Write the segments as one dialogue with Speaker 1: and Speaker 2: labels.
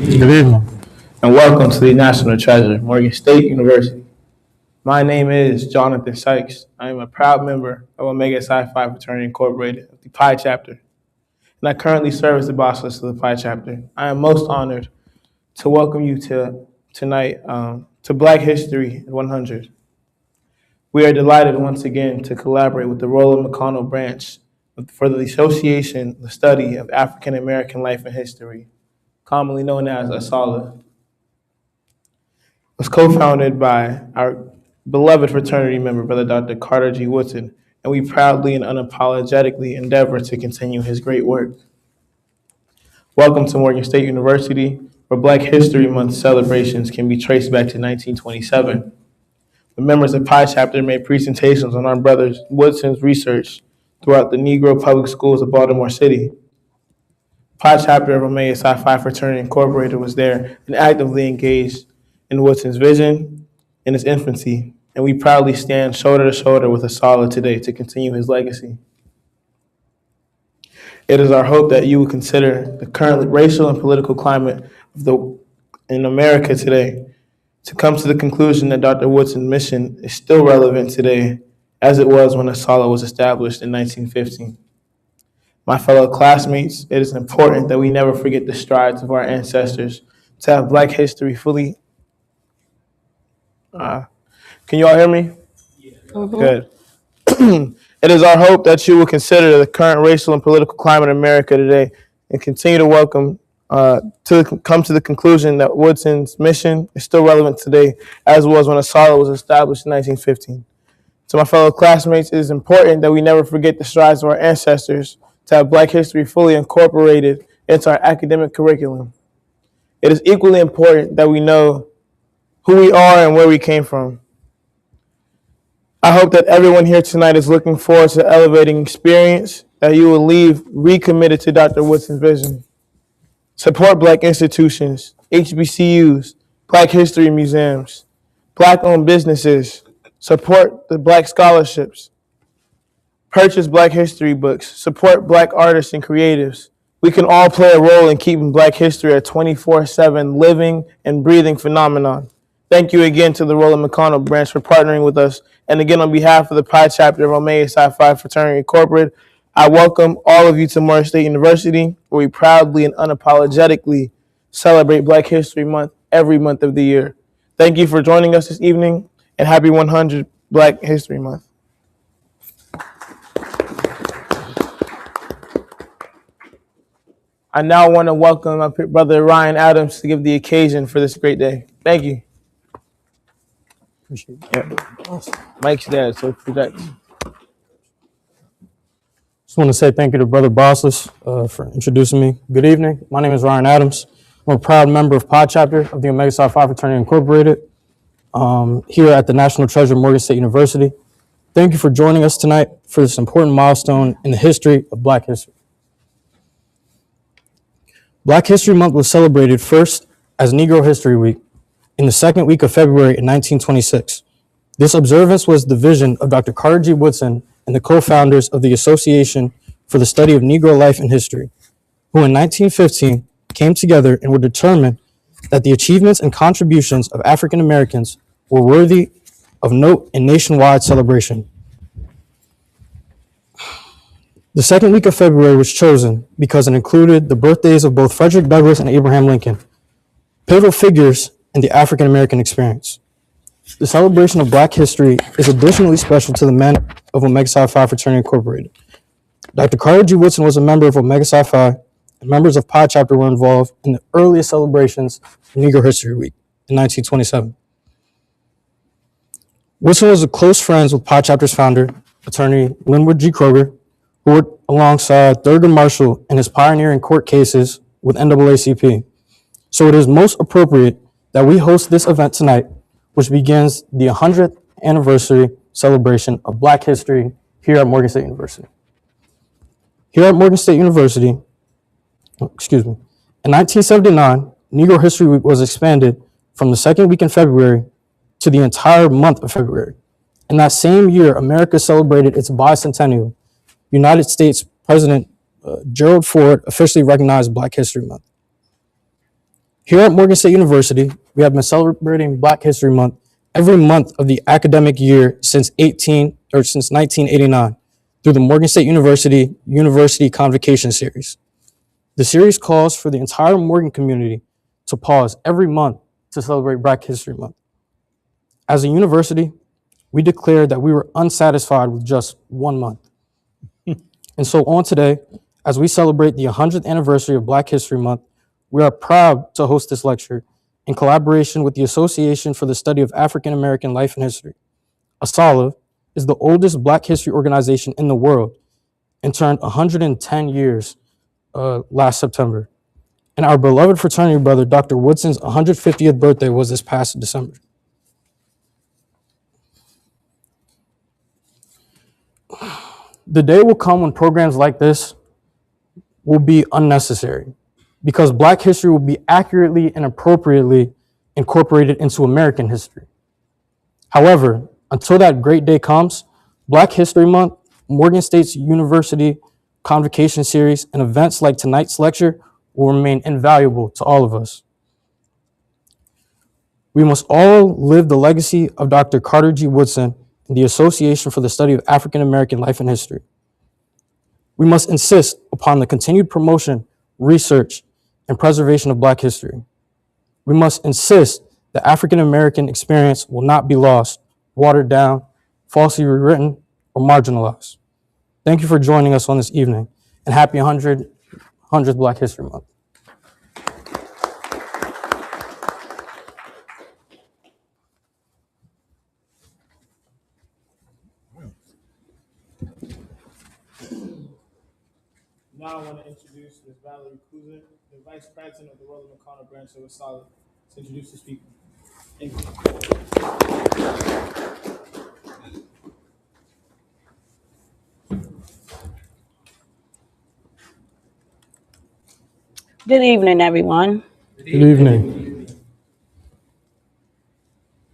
Speaker 1: Good evening.
Speaker 2: And welcome to the National Treasure, Morgan State University. My name is Jonathan Sykes. I am a proud member of Omega Psi Phi Fraternity Incorporated, the Pi chapter, and I currently serve as the boss list of the Pi chapter. I am most honored to welcome you tonight to Black History 100. We are delighted once again to collaborate with the Roland McConnell branch for the Association, the Study of African American Life and History, commonly known as ASALH. Was co-founded by our beloved fraternity member, Brother Dr. Carter G. Woodson, and we proudly and unapologetically endeavor to continue his great work. Welcome to Morgan State University, where Black History Month celebrations can be traced back to 1927. The members of Pi Chapter made presentations on our brother Woodson's research throughout the Negro public schools of Baltimore City. Pi Chapter of Omega Psi Phi Fraternity Incorporated was there and actively engaged in Woodson's vision in its infancy, and we proudly stand shoulder to shoulder with ASALH today to continue his legacy. It is our hope that you will consider the current racial and political climate in America today to come to the conclusion that Dr. Woodson's mission is still relevant today as it was when ASALH was established in 1915. My fellow classmates, it is important that we never forget the strides of our ancestors to have Black history fully. Can you all hear me? Mm-hmm. Good. It is our hope that you will consider the current racial and political climate in America today and continue to welcome come to the conclusion that Woodson's mission is still relevant today, as was when ASALH was established in 1915. To my fellow classmates, it is important that we never forget the strides of our ancestors to have Black history fully incorporated into our academic curriculum. It is equally important that we know who we are and where we came from. I hope that everyone here tonight is looking forward to elevating experience, that you will leave recommitted to Dr. Woodson's vision. Support Black institutions, HBCUs, Black history museums, Black-owned businesses. Support the Black scholarships. Purchase Black history books. Support Black artists and creatives. We can all play a role in keeping Black history a 24/7 living and breathing phenomenon. Thank you again to the Roland McConnell branch for partnering with us. And again, on behalf of the Pi chapter of Omega Psi Phi Fraternity Incorporated, I welcome all of you to Morgan State University, where we proudly and unapologetically celebrate Black History Month every month of the year. Thank you for joining us this evening, and happy 100 Black History Month. I now want to welcome my brother Ryan Adams to give the occasion for this great day. Thank you. Appreciate it. Yeah. Mike's there, so it projects.
Speaker 1: Just want to say thank you to Brother Bossless for introducing me. Good evening. My name is Ryan Adams. I'm a proud member of Pi Chapter of the Omega Psi Phi Fraternity Incorporated here at the National Treasure, Morgan State University. Thank you for joining us tonight for this important milestone in the history of Black history. Black History Month was celebrated first as Negro History Week in the second week of February in 1926. This observance was the vision of Dr. Carter G. Woodson and the co-founders of the Association for the Study of Negro Life and History, who in 1915 came together and were determined that the achievements and contributions of African Americans were worthy of note and nationwide celebration. The second week of February was chosen because it included the birthdays of both Frederick Douglass and Abraham Lincoln, pivotal figures in the African American experience. The celebration of Black history is additionally special to the men of Omega Psi Phi Fraternity Incorporated. Dr. Carter G. Woodson was a member of Omega Psi Phi, and members of Pi Chapter were involved in the earliest celebrations of Negro History Week in 1927. Woodson was close friends with Pi Chapter's founder, attorney Linwood G. Kroger, who worked alongside Thurgood Marshall in his pioneering court cases with NAACP. So it is most appropriate that we host this event tonight, which begins the 100th anniversary celebration of Black history here at Morgan State University. Here at Morgan State University, in 1979, Negro History Week was expanded from the second week in February to the entire month of February. In that same year, America celebrated its bicentennial. United States President Gerald Ford officially recognized Black History Month. Here at Morgan State University, we have been celebrating Black History Month every month of the academic year since 1989 through the Morgan State University Convocation Series. The series calls for the entire Morgan community to pause every month to celebrate Black History Month. As a university, we declared that we were unsatisfied with just 1 month. And so on today, as we celebrate the 100th anniversary of Black History Month, we are proud to host this lecture in collaboration with the Association for the Study of African American Life and History. ASALH is the oldest Black history organization in the world and turned 110 years last September. And our beloved fraternity brother, Dr. Woodson's 150th birthday was this past December. The day will come when programs like this will be unnecessary because Black history will be accurately and appropriately incorporated into American history. However, until that great day comes, Black History Month, Morgan State University Convocation Series, and events like tonight's lecture will remain invaluable to all of us. We must all live the legacy of Dr. Carter G. Woodson and the Association for the Study of African American Life and History. We must insist upon the continued promotion, research, and preservation of Black history. We must insist the African American experience will not be lost, watered down, falsely rewritten, or marginalized. Thank you for joining us on this evening, and happy 100th Black History Month.
Speaker 2: Now I want to introduce Ms. Valerie Cousin, the Vice President of the Roland McConnell branch of ASALH, to introduce the speaker. Thank you.
Speaker 3: Good evening, everyone.
Speaker 1: Good evening.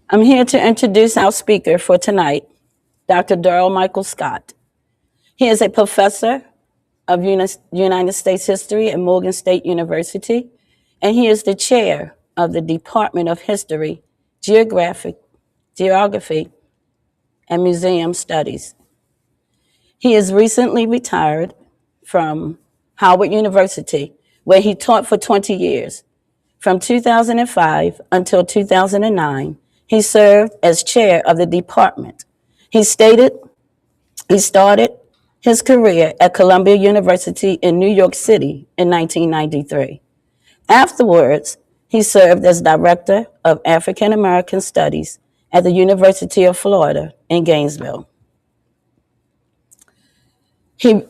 Speaker 3: I'm here to introduce our speaker for tonight, Dr. Darrell Michael Scott. He is a professor of United States History at Morgan State University, and he is the chair of the Department of History, Geography, and Museum Studies. He is recently retired from Howard University, where he taught for 20 years. From 2005 until 2009, he served as chair of the department. He started his career at Columbia University in New York City in 1993. Afterwards, he served as director of African American Studies at the University of Florida in Gainesville. He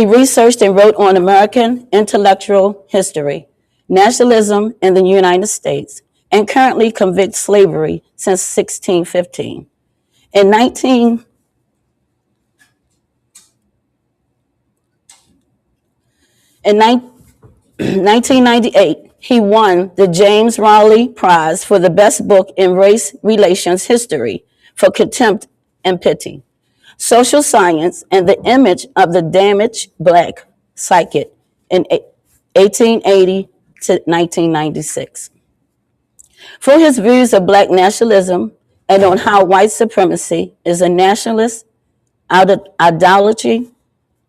Speaker 3: researched and wrote on American intellectual history, nationalism in the United States, and currently convicts slavery since 1615. In 1998, he won the James Rowley Prize for the best book in race relations history for Contempt and Pity, Social Science and the Image of the Damaged Black Psyche in 1880 to 1996. For his views of Black nationalism and on how white supremacy is a nationalist ideology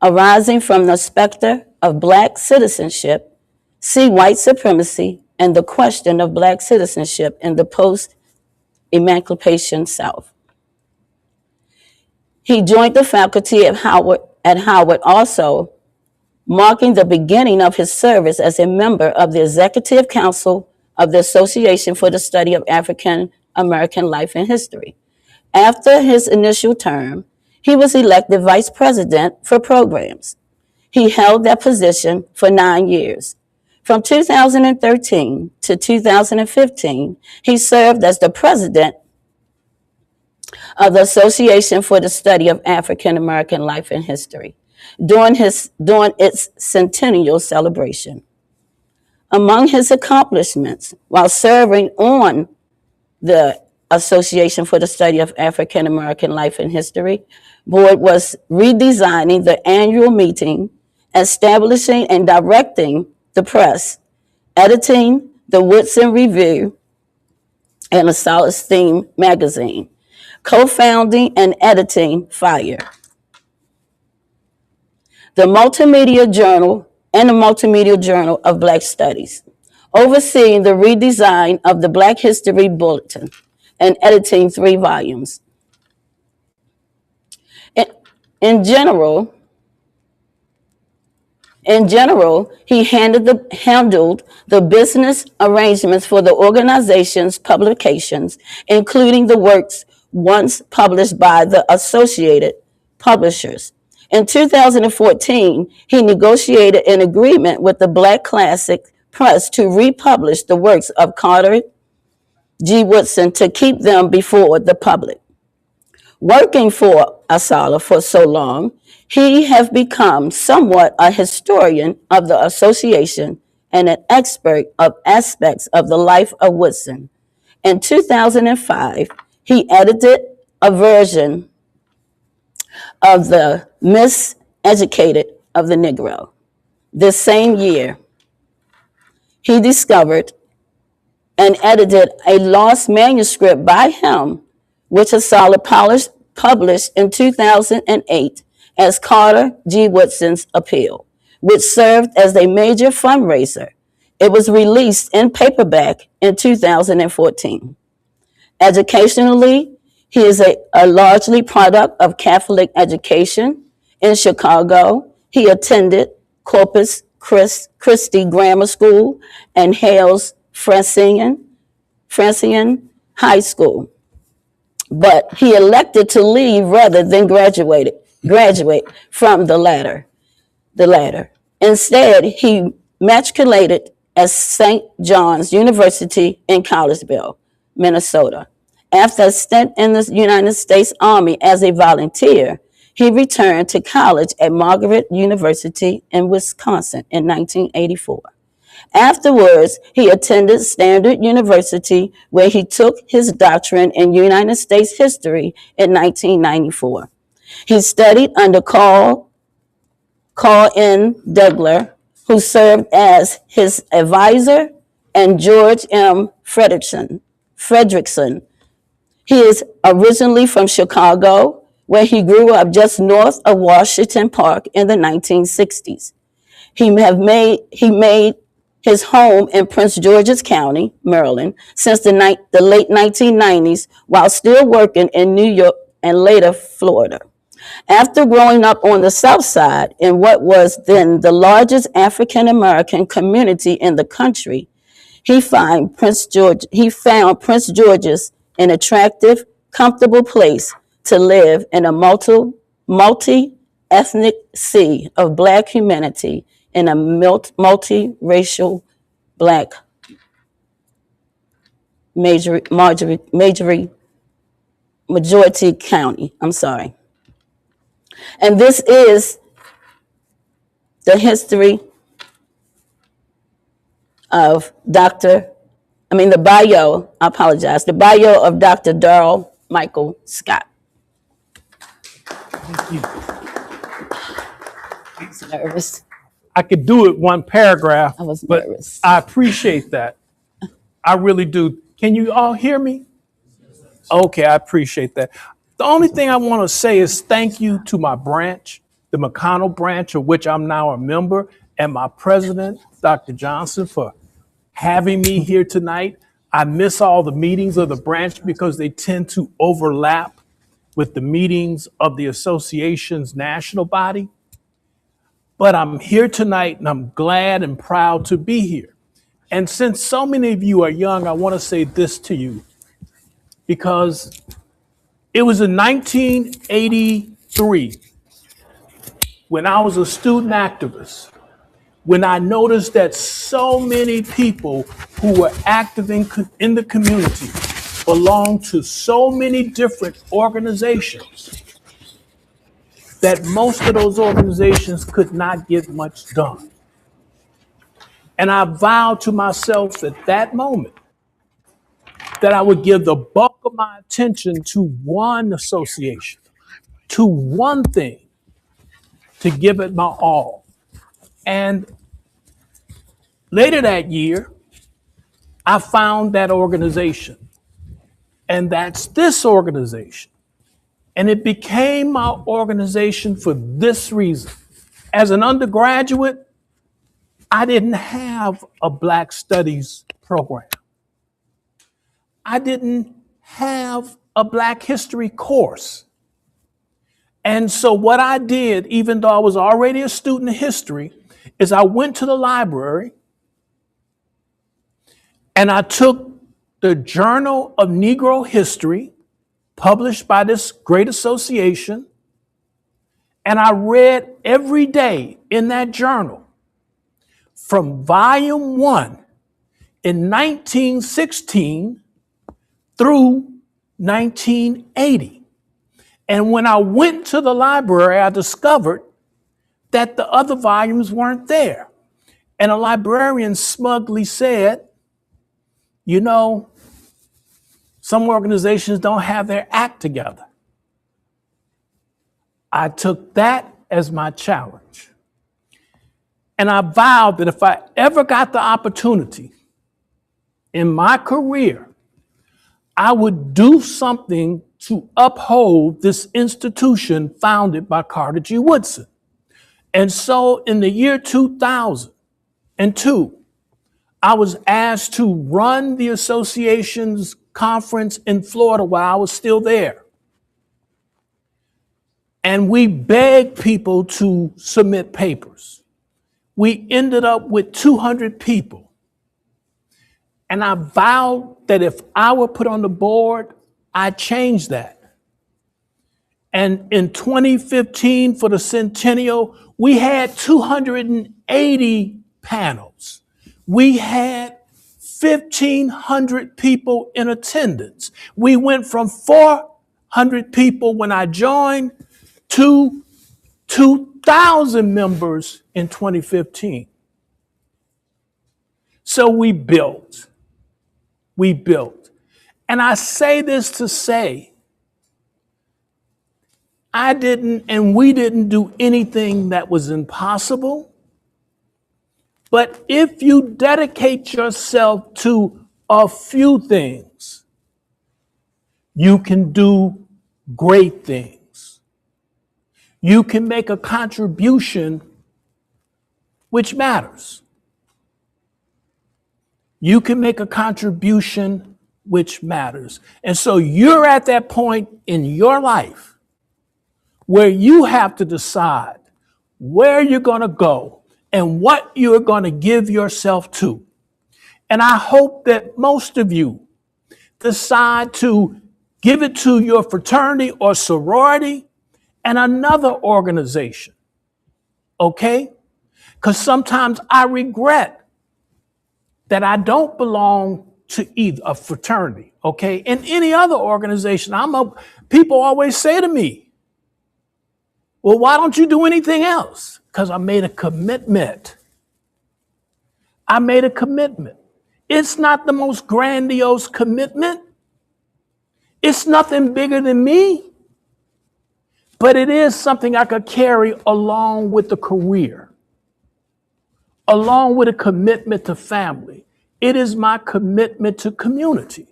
Speaker 3: arising from the specter of Black citizenship, see White Supremacy and the Question of Black Citizenship in the Post-Emancipation South. He joined the faculty at Howard also, marking the beginning of his service as a member of the Executive Council of the Association for the Study of African American Life and History. After his initial term, he was elected vice president for programs. He held that position for 9 years. From 2013 to 2015, he served as the president of the Association for the Study of African American Life and History during its centennial celebration. Among his accomplishments while serving on the Association for the Study of African American Life and History board was redesigning the annual meeting, establishing and directing the press, editing the Woodson Review, and a Solid Steam magazine, co-founding and editing FIRE, the Multimedia Journal, and the Multimedia Journal of Black Studies, overseeing the redesign of the Black History Bulletin, and editing 3 volumes. In, in general, he handled the business arrangements for the organization's publications, including the works once published by the Associated Publishers. In 2014, he negotiated an agreement with the Black Classic Press to republish the works of Carter G. Woodson to keep them before the public. Working for Asala for so long, he has become somewhat a historian of the association and an expert of aspects of the life of Woodson. In 2005, he edited a version of the Miseducated of the Negro. This same year, he discovered and edited a lost manuscript by him, which Asala published in 2008 as Carter G. Woodson's Appeal, which served as a major fundraiser. It was released in paperback in 2014. Educationally, he is a largely product of Catholic education. In Chicago, he attended Corpus Christi Grammar School and Hales Francine High School. But he elected to leave rather than graduate from the latter. Instead, he matriculated at St. John's University in Collegeville, Minnesota. After a stint in the United States Army as a volunteer, he returned to college at Margaret University in Wisconsin in 1984. Afterwards, he attended Standard University, where he took his doctorate in United States history in 1994. He studied under Carl N. Degler, who served as his advisor, and George M. Fredrickson. He is originally from Chicago, where he grew up just north of Washington Park in the 1960s. He made his home in Prince George's County, Maryland, since the late 1990s, while still working in New York and later Florida. After growing up on the South Side in what was then the largest African American community in the country, he found Prince George's an attractive, comfortable place to live in a multi-ethnic sea of Black humanity in a multi-racial Black majority county. And this is the history of the bio of Dr. Darrell Michael Scott.
Speaker 4: You.
Speaker 3: I was nervous.
Speaker 4: I could do it one paragraph,
Speaker 3: I was
Speaker 4: but
Speaker 3: nervous.
Speaker 4: I appreciate that. I really do. Can you all hear me? Okay, I appreciate that. The only thing I want to say is thank you to my branch, the McConnell branch, of which I'm now a member, and my president, Dr. Johnson, for having me here tonight. I miss all the meetings of the branch because they tend to overlap with the meetings of the association's national body. But I'm here tonight and I'm glad and proud to be here. And since so many of you are young, I want to say this to you, because it was in 1983 when I was a student activist, when I noticed that so many people who were active in the community belonged to so many different organizations that most of those organizations could not get much done. And I vowed to myself at that moment that I would give the bulk of my attention to one association, to one thing, to give it my all. And later that year, I found that organization, and that's this organization. And it became my organization for this reason. As an undergraduate, I didn't have a Black Studies program. I didn't have a Black History course. And so what I did, even though I was already a student of history, is I went to the library and I took the Journal of Negro History, published by this great association, and I read every day in that journal from volume 1 in 1916 through 1980. And when I went to the library, I discovered that the other volumes weren't there. And a librarian smugly said, you know, some organizations don't have their act together. I took that as my challenge. And I vowed that if I ever got the opportunity in my career, I would do something to uphold this institution founded by Carter G. Woodson. And so in the year 2002, I was asked to run the association's conference in Florida while I was still there. And we begged people to submit papers. We ended up with 200 people. And I vowed that if I were put on the board, I'd change that. And in 2015, for the centennial, we had 280 panels. We had 1,500 people in attendance. We went from 400 people when I joined to 2,000 members in 2015. So we built. And I say this to say, I didn't and we didn't do anything that was impossible. But if you dedicate yourself to a few things, you can do great things. You can make a contribution which matters. You can make a contribution which matters. And so you're at that point in your life where you have to decide where you're going to go and what you're going to give yourself to. And I hope that most of you decide to give it to your fraternity or sorority and another organization, okay? Because sometimes I regret that I don't belong to either a fraternity, okay? In any other organization, people always say to me, well, why don't you do anything else? Because I made a commitment. It's not the most grandiose commitment. It's nothing bigger than me. But it is something I could carry along with the career, along with a commitment to family. It is my commitment to community.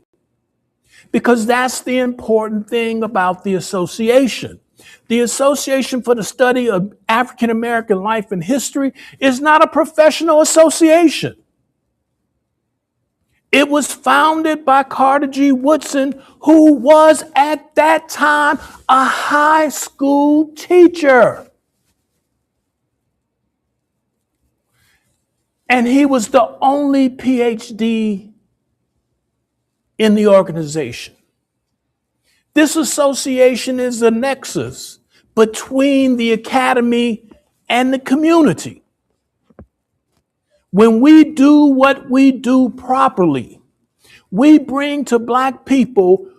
Speaker 4: Because that's the important thing about the association. The Association for the Study of African American Life and History is not a professional association. It was founded by Carter G. Woodson, who was at that time a high school teacher. And he was the only PhD in the organization. This association is the nexus between the academy and the community. When we do what we do properly, we bring to Black people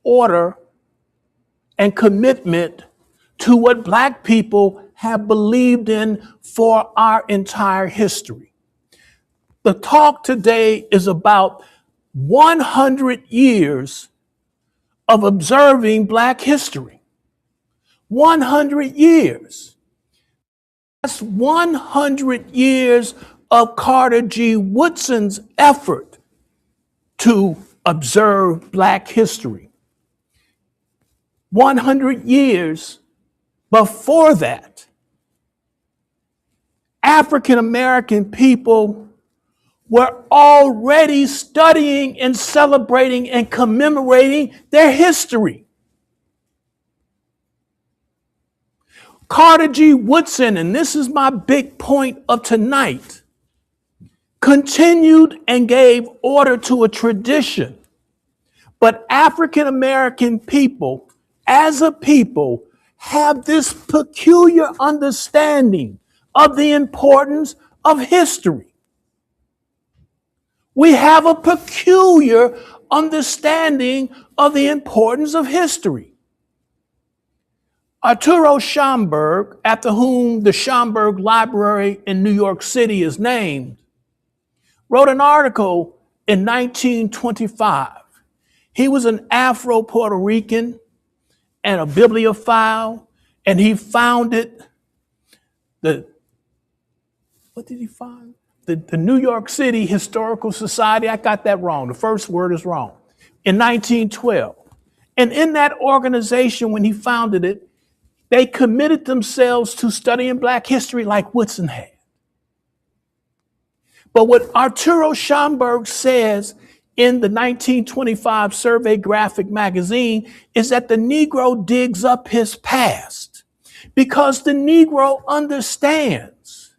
Speaker 4: order and commitment to what Black people have believed in for our entire history. The talk today is about 100 years of observing Black history. 100 years. That's 100 years of Carter G. Woodson's effort to observe Black history. 100 years before that, African American people were already studying and celebrating and commemorating their history. Carter G. Woodson, and this is my big point of tonight, continued and gave order to a tradition. But African American people, as a people, have this peculiar understanding of the importance of history. We have a peculiar understanding of the importance of history. Arturo Schomburg, after whom the Schomburg Library in New York City is named, wrote an article in 1925. He was an Afro-Puerto Rican and a bibliophile, and he founded what did he find? The New York City Historical Society. I got that wrong. The first word is wrong. In 1912. And in that organization, when he founded it, they committed themselves to studying Black history like Woodson had. But what Arturo Schomburg says in the 1925 Survey Graphic Magazine is that the Negro digs up his past because the Negro understands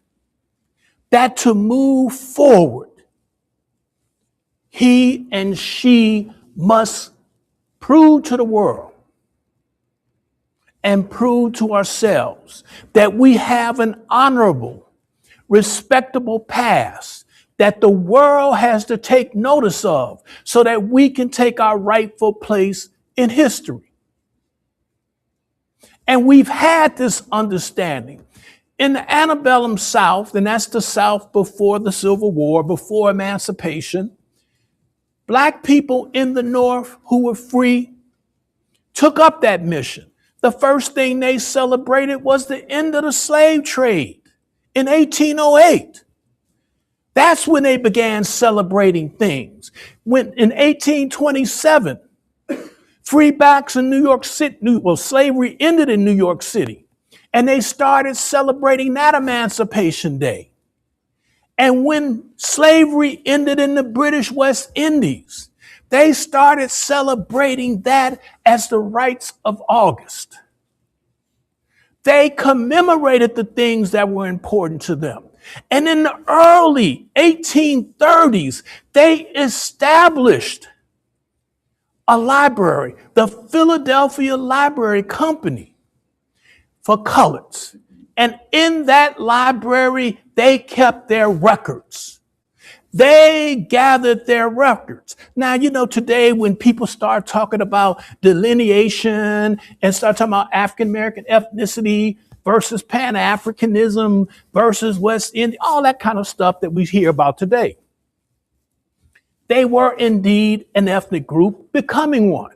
Speaker 4: that to move forward, he and she must prove to the world and prove to ourselves that we have an honorable, respectable past that the world has to take notice of so that we can take our rightful place in history. And we've had this understanding. In the antebellum South, and that's the South before the Civil War, before emancipation, Black people in the North who were free took up that mission. The first thing they celebrated was the end of the slave trade in 1808. That's when they began celebrating things. When in 1827, free blacks in New York City, slavery ended in New York City, and they started celebrating that Emancipation Day. And when slavery ended in the British West Indies, they started celebrating that as the rights of August. They commemorated the things that were important to them. And in the early 1830s, they established a library, the Philadelphia Library Company for coloreds. And in that library, they kept their records. They gathered their records. Now, you know, today when people start talking about delineation and start talking about African-American ethnicity versus Pan-Africanism versus West Indian, all that kind of stuff that we hear about today. They were indeed an ethnic group becoming one.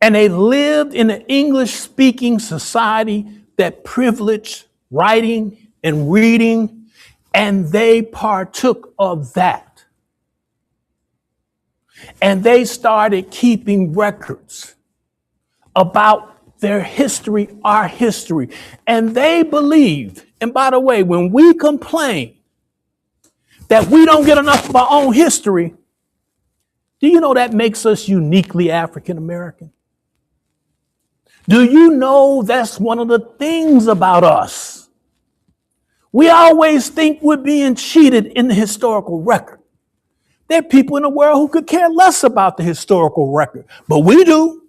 Speaker 4: And they lived in an English-speaking society that privileged writing and reading, and they partook of that. And they started keeping records about their history, our history. And they believed, and by the way, when we complain that we don't get enough of our own history, do you know that makes us uniquely African American? Do you know that's one of the things about us? We always think we're being cheated in the historical record. There are people in the world who could care less about the historical record, but we do.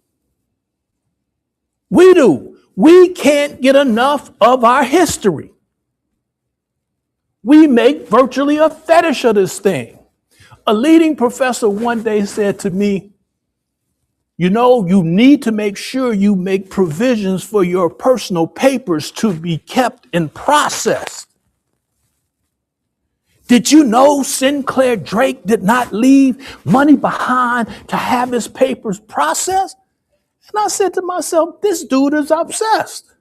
Speaker 4: We do. We can't get enough of our history. We make virtually a fetish of this thing. A leading professor one day said to me, you know, you need to make sure you make provisions for your personal papers to be kept and processed. Did you know Sinclair Drake did not leave money behind to have his papers processed? And I said to myself, this dude is obsessed.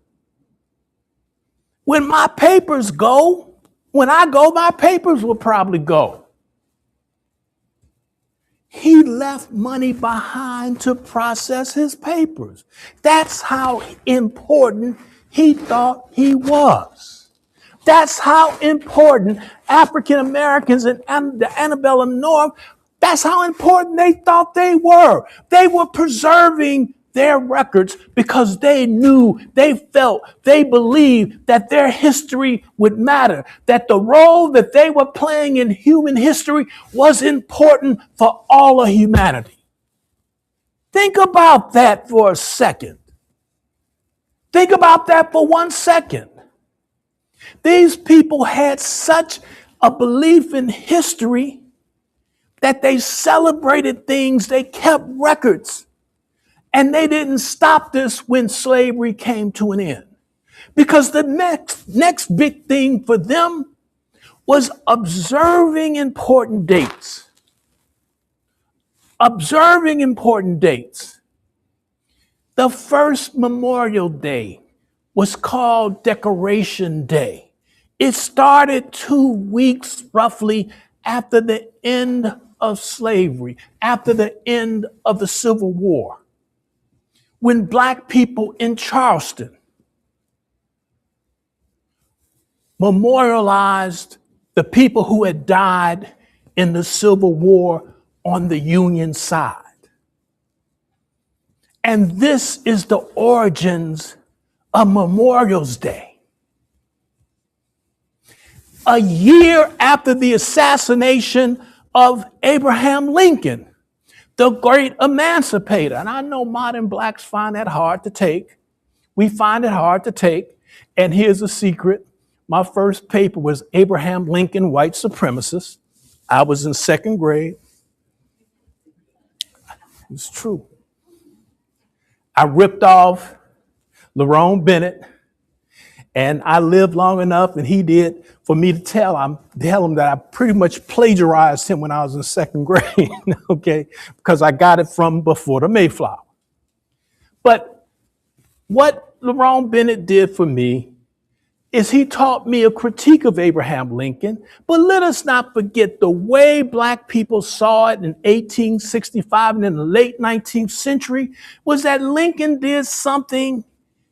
Speaker 4: When my papers go, when I go, my papers will probably go. he left money behind to process his papers. That's how important he thought he was. That's how important African Americans in the antebellum North, that's how important they thought they were. They were preserving their records because they knew, they felt, they believed that their history would matter, that the role that they were playing in human history was important for all of humanity. Think about that for a second. Think about that for 1 second. These people had such a belief in history that they celebrated things, they kept records. And they didn't stop this when slavery came to an end. Because the next big thing for them was observing important dates. Observing important dates. The first Memorial Day was called Decoration Day. It started 2 weeks roughly after the end of slavery, after the end of the Civil War, when Black people in Charleston memorialized the people who had died in the Civil War on the Union side. And this is the origins of Memorial's Day. A year after the assassination of Abraham Lincoln, the great emancipator. And I know modern Blacks find that hard to take. We find it hard to take. And here's a secret. My first paper was Abraham Lincoln, White Supremacist. I was in 2nd grade. It's true. I ripped off Lerone Bennett, and I lived long enough, and he did, for me to tell him that I pretty much plagiarized him when I was in 2nd grade, okay, because I got it from before the Mayflower. But what Lerone Bennett did for me is he taught me a critique of Abraham Lincoln, but let us not forget the way Black people saw it in 1865 and in the late 19th century was that Lincoln did something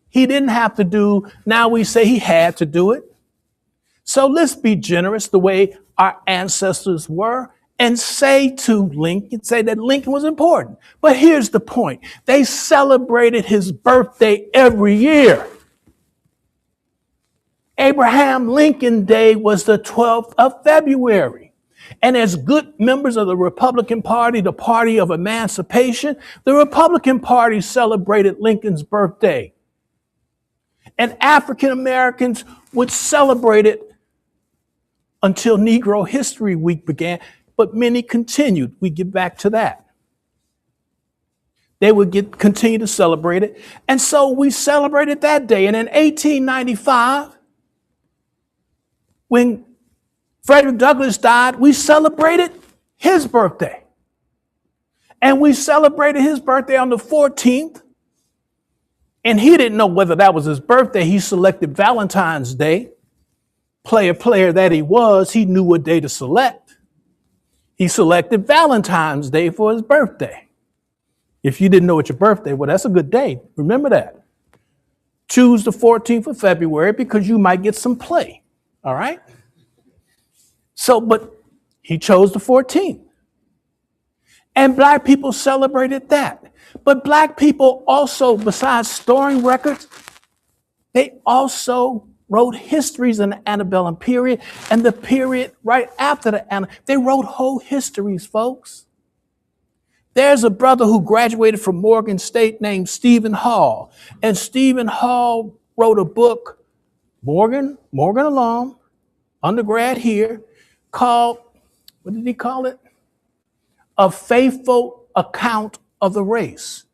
Speaker 4: he didn't have to do. Now we say he had to do it. So let's be generous the way our ancestors were and say that Lincoln was important. But here's the point. They celebrated his birthday every year. Abraham Lincoln Day was the 12th of February. And as good members of the Republican Party, the party of emancipation, the Republican Party celebrated Lincoln's birthday. And African Americans would celebrate it until Negro History Week began, but many continued. We get back to that. They would continue to celebrate it. And so we celebrated that day. And in 1895, when Frederick Douglass died, we celebrated his birthday. And we celebrated his birthday on the 14th. And he didn't know whether that was his birthday. He selected Valentine's Day. Player that he was, he knew what day to select. He selected Valentine's Day for his birthday. If you didn't know what your birthday was, that's a good day. Remember that. Choose the 14th of February because you might get some play. All right? So, but he chose the 14th. And Black people celebrated that. But Black people also, besides storing records, they also wrote histories in the antebellum period and the period right after the antebellum. They wrote whole histories, folks. There's a brother who graduated from Morgan State named Stephen Hall. And Stephen Hall wrote a book, Morgan alum, undergrad here, called, what did he call it? A Faithful Account of the Race.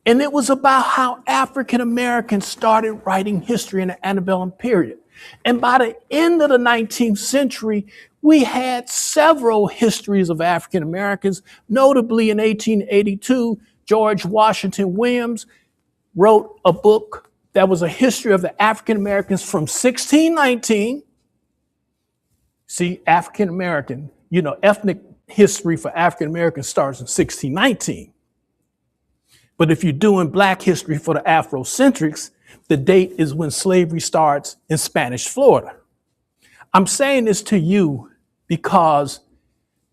Speaker 4: And it was about how African Americans started writing history in the antebellum period. And by the end of the 19th century, we had several histories of African Americans. Notably in 1882, George Washington Williams wrote a book that was a history of the African Americans from 1619. See, African American, ethnic history for African Americans starts in 1619. But if you're doing black history for the Afrocentrics, the date is when slavery starts in Spanish Florida. I'm saying this to you because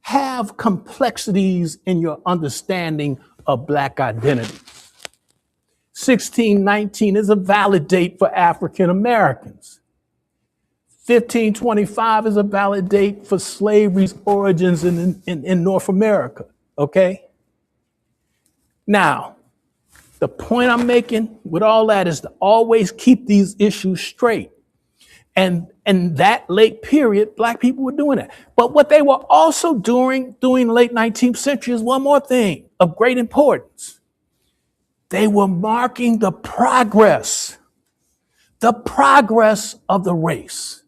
Speaker 4: have complexities in your understanding of black identity. 1619 is a valid date for African Americans. 1525 is a valid date for slavery's origins in North America, okay? Now, the point I'm making with all that is to always keep these issues straight. And in that late period, black people were doing that. But what they were also doing during the late 19th century is one more thing of great importance. They were marking the progress of the race.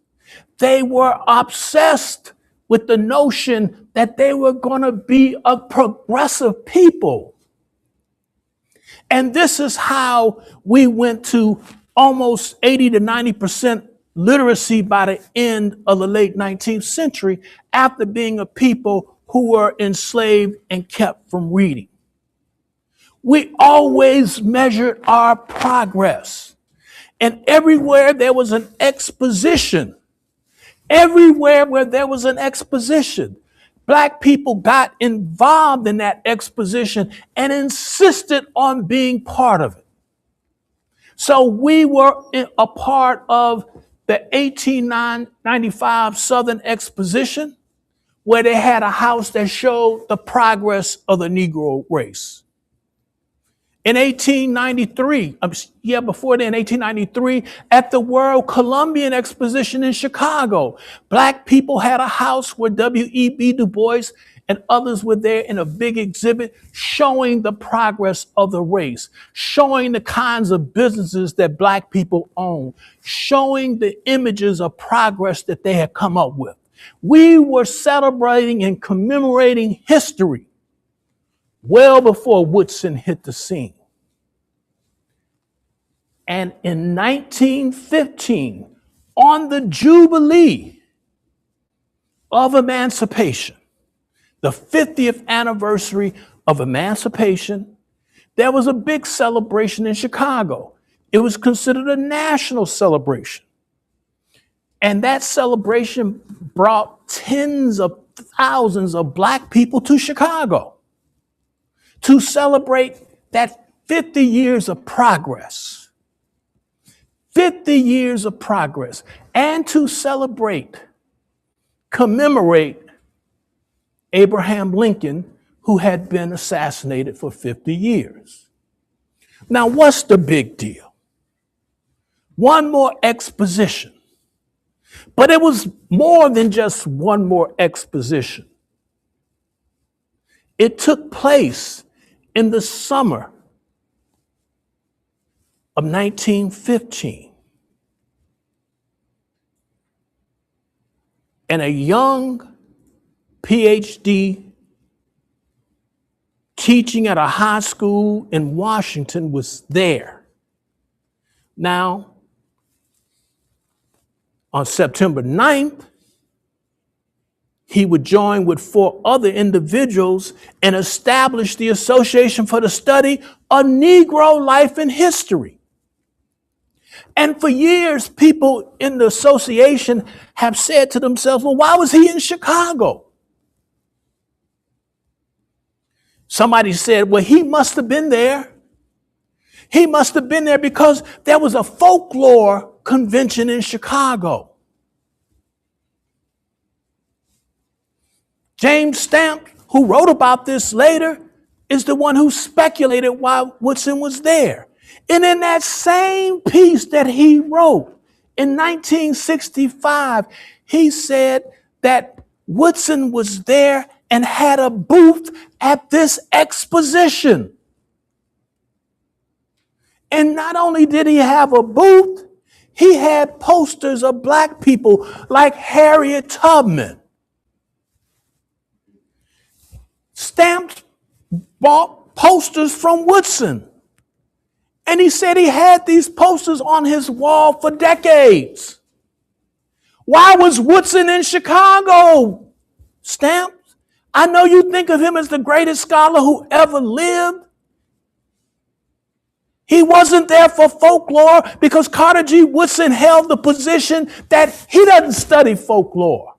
Speaker 4: They were obsessed with the notion that they were going to be a progressive people. And this is how we went to almost 80 to 90% literacy by the end of the late 19th century after being a people who were enslaved and kept from reading. We always measured our progress. And everywhere there was an exposition, everywhere where there was an exposition, black people got involved in that exposition and insisted on being part of it. So we were a part of the 1895 Southern Exposition, where they had a house that showed the progress of the Negro race. In 1893, before then, 1893, at the World Columbian Exposition in Chicago, black people had a house where W.E.B. Du Bois and others were there in a big exhibit showing the progress of the race, showing the kinds of businesses that black people own, showing the images of progress that they had come up with. We were celebrating and commemorating history well before Woodson hit the scene. And in 1915, on the Jubilee of Emancipation, the 50th anniversary of emancipation, there was a big celebration in Chicago. It was considered a national celebration. And that celebration brought tens of thousands of black people to Chicago to celebrate that 50 years of progress. 50 years of progress. And to celebrate, commemorate Abraham Lincoln, who had been assassinated for 50 years. Now, what's the big deal? One more exposition. But it was more than just one more exposition. It took place in the summer of 1915. And a young PhD teaching at a high school in Washington was there. Now, on September 9th, he would join with 4 other individuals and establish the Association for the Study of Negro Life and History. And for years, people in the association have said to themselves, well, why was he in Chicago? Somebody said, well, he must have been there. He must have been there because there was a folklore convention in Chicago. James Stamp, who wrote about this later, is the one who speculated why Woodson was there. And in that same piece that he wrote in 1965, he said that Woodson was there and had a booth at this exposition. And not only did he have a booth, he had posters of black people like Harriet Tubman. Stamp bought posters from Woodson. And he said he had these posters on his wall for decades. Why was Woodson in Chicago? Stamp? I know you think of him as the greatest scholar who ever lived. He wasn't there for folklore because Carter G. Woodson held the position that he doesn't study folklore.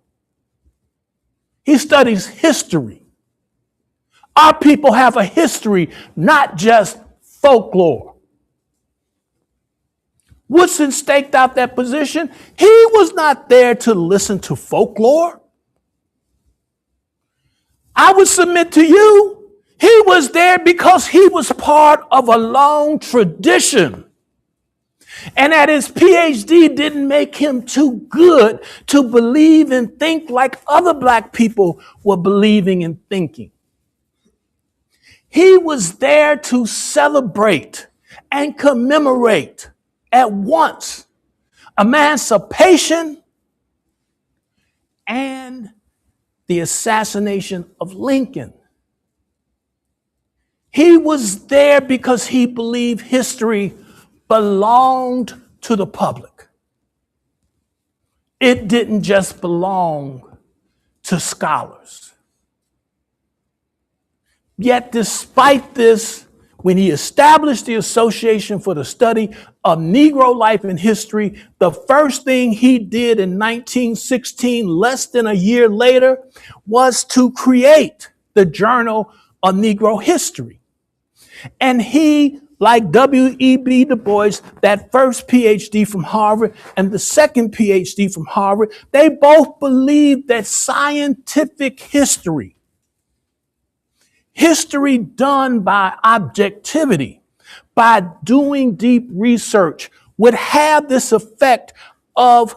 Speaker 4: He studies history. Our people have a history, not just folklore. Woodson staked out that position. He was not there to listen to folklore. I would submit to you, he was there because he was part of a long tradition. And that his PhD didn't make him too good to believe and think like other black people were believing and thinking. He was there to celebrate and commemorate at once emancipation and the assassination of Lincoln. He was there because he believed history belonged to the public. It didn't just belong to scholars. Yet despite this, when he established the Association for the Study of Negro Life and History, the first thing he did in 1916, less than a year later, was to create the Journal of Negro History. And he, like W.E.B. Du Bois, that first PhD from Harvard and the second PhD from Harvard, they both believed that scientific history done by objectivity, by doing deep research, would have this effect of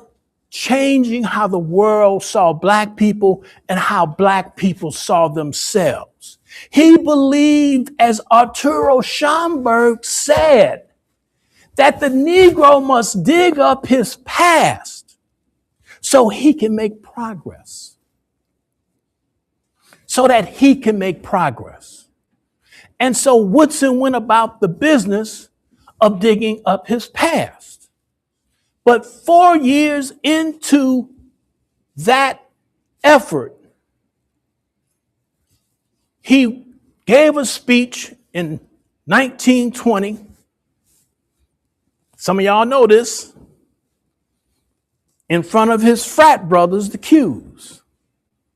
Speaker 4: changing how the world saw black people and how black people saw themselves. He believed, as Arturo Schomburg said, that the Negro must dig up his past so he can make progress. And so Woodson went about the business of digging up his past. But 4 years into that effort, he gave a speech in 1920. Some of y'all know this. In front of his frat brothers, the Qs,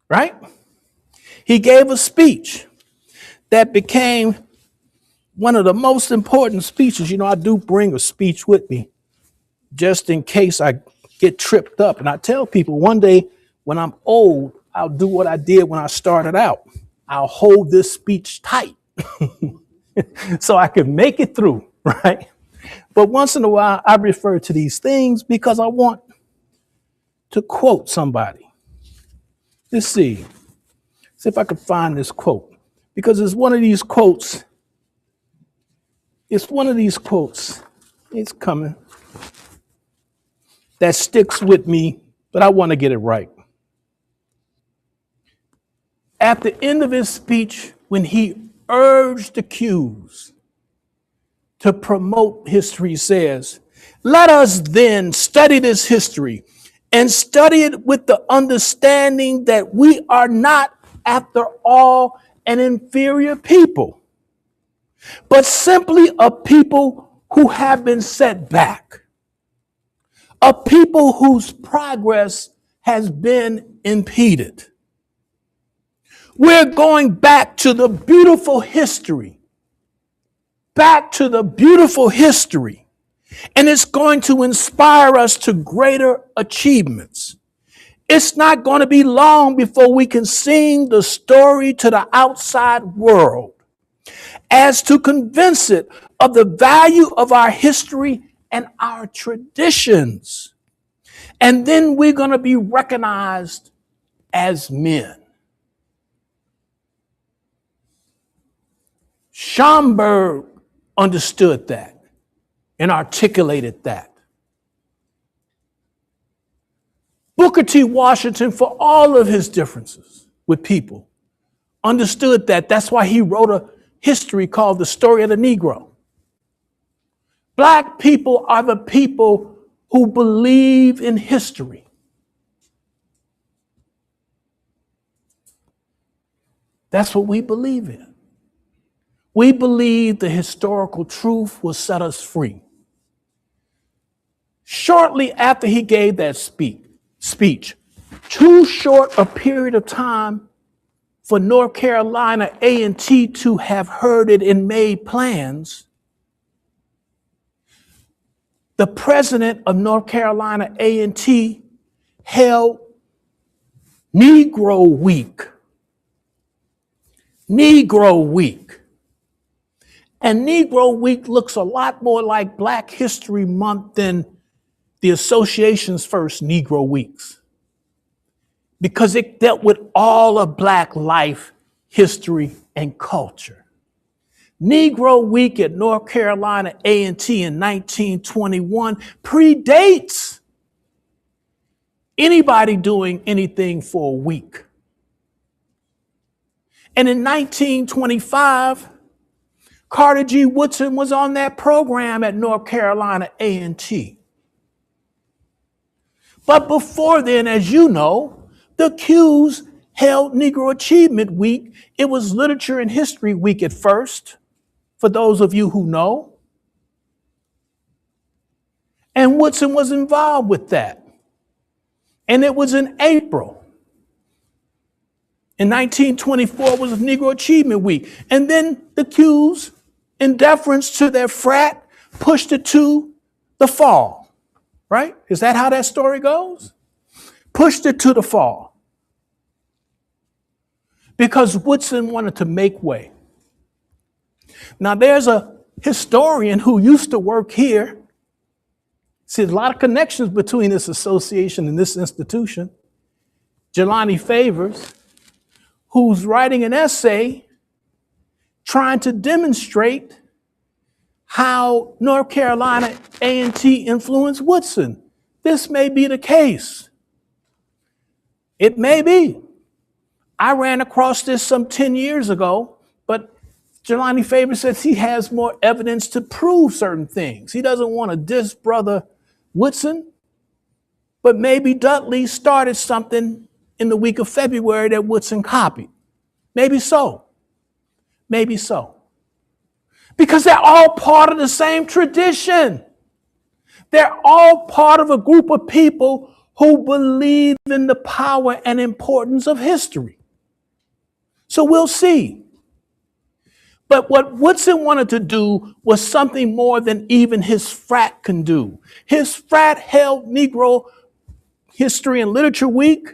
Speaker 4: right? He gave a speech that became one of the most important speeches. You know, I do bring a speech with me just in case I get tripped up. And I tell people one day when I'm old, I'll do what I did when I started out. I'll hold this speech tight so I can make it through, right? But once in a while, I refer to these things because I want to quote somebody. Let's see if I can find this quote. Because it's one of these quotes. It's coming. That sticks with me, but I want to get it right. At the end of his speech, when he urged the Qs to promote history, he says, "Let us then study this history and study it with the understanding that we are not, after all, an inferior people, but simply a people who have been set back, a people whose progress has been impeded. We're going back to the beautiful history, and it's going to inspire us to greater achievements. It's not going to be long before we can sing the story to the outside world as to convince it of the value of our history and our traditions. And then we're going to be recognized as men." Schomburg understood that and articulated that. Booker T. Washington, for all of his differences with people, understood that. That's why he wrote a history called The Story of the Negro. Black people are the people who believe in history. That's what we believe in. We believe the historical truth will set us free. Shortly after he gave that speech, too short a period of time for North Carolina A&T to have heard it and made plans, the president of North Carolina A&T held Negro Week. Negro Week. And Negro Week looks a lot more like Black History Month than the association's first Negro Weeks, because it dealt with all of Black life, history, and culture. Negro Week at North Carolina A&T in 1921 predates anybody doing anything for a week. And in 1925, Carter G. Woodson was on that program at North Carolina A&T. But before then, as you know, the Qs held Negro Achievement Week. It was Literature and History Week at first, for those of you who know. And Woodson was involved with that. And it was in April. In 1924 was Negro Achievement Week. And then the Qs, in deference to their frat, pushed it to the fall, right? Is that how that story goes? Pushed it to the fall. Because Woodson wanted to make way. Now there's a historian who used to work here. See, there's a lot of connections between this association and this institution. Jelani Favors, who's writing an essay trying to demonstrate how North Carolina A&T influenced Woodson. This may be the case. It may be. I ran across this some 10 years ago, but Jelani Favors says he has more evidence to prove certain things. He doesn't want to diss brother Woodson, but maybe Dudley started something in the week of February that Woodson copied. Maybe so. Maybe so. Because they're all part of the same tradition. They're all part of a group of people who believe in the power and importance of history. So we'll see. But what Woodson wanted to do was something more than even his frat can do. His frat held Negro History and Literature Week,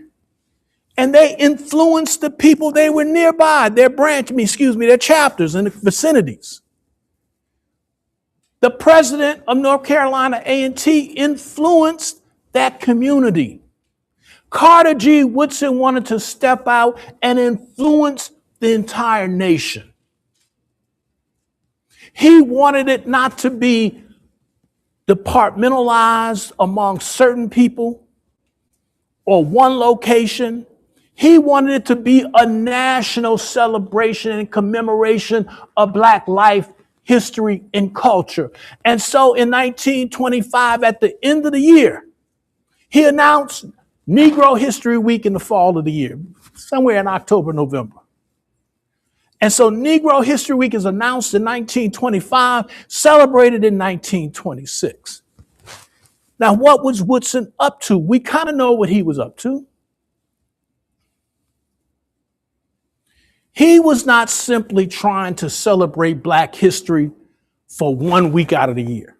Speaker 4: and they influenced the people they were nearby, their chapters in the vicinities. The president of North Carolina A&T influenced that community. Carter G. Woodson wanted to step out and influence the entire nation. He wanted it not to be departmentalized among certain people or one location. He wanted it to be a national celebration and commemoration of Black life, history, and culture. And so in 1925, at the end of the year, he announced Negro History Week in the fall of the year, somewhere in October, November. And so Negro History Week is announced in 1925, celebrated in 1926. Now, what was Woodson up to? We kind of know what he was up to. He was not simply trying to celebrate Black history for 1 week out of the year.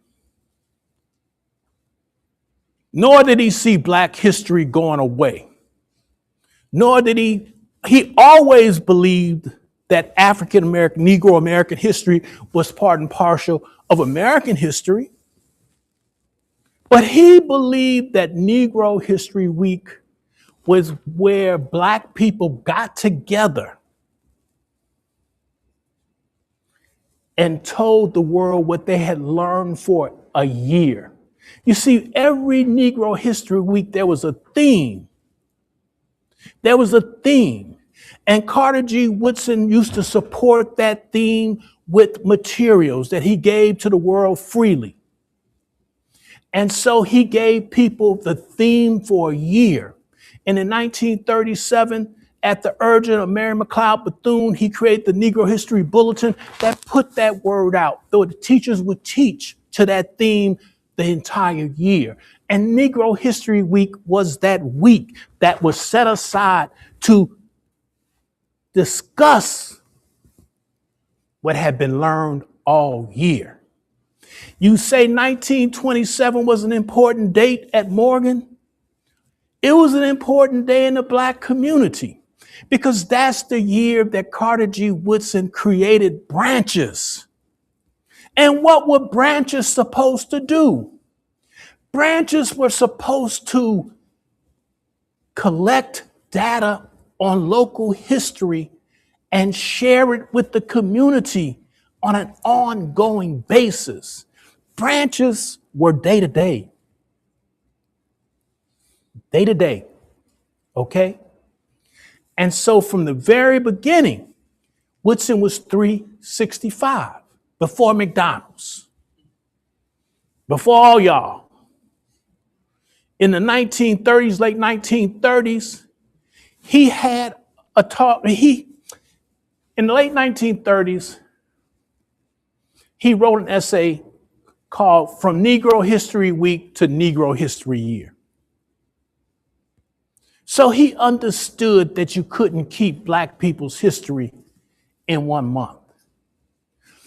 Speaker 4: Nor did he see Black history going away. Nor did he always believed that African American, Negro American history was part and parcel of American history. But he believed that Negro History Week was where Black people got together and told the world what they had learned for a year. You see, every Negro History Week, there was a theme. There was a theme. And Carter G. Woodson used to support that theme with materials that he gave to the world freely. And so he gave people the theme for a year. And in 1937, at the urging of Mary McLeod Bethune, he created the Negro History Bulletin that put that word out. Though the teachers would teach to that theme the entire year. And Negro History Week was that week that was set aside to discuss what had been learned all year. You say 1927 was an important date at Morgan. It was an important day in the Black community because that's the year that Carter G. Woodson created branches. And what were branches supposed to do? Branches were supposed to collect data on local history and share it with the community on an ongoing basis. Branches were day to day. Day to day, okay? And so from the very beginning, Woodson was 365 before McDonald's, before all y'all. In the 1930s, late 1930s, he had a talk. In the late 1930s, he wrote an essay called From Negro History Week to Negro History Year. So he understood that you couldn't keep Black people's history in 1 month.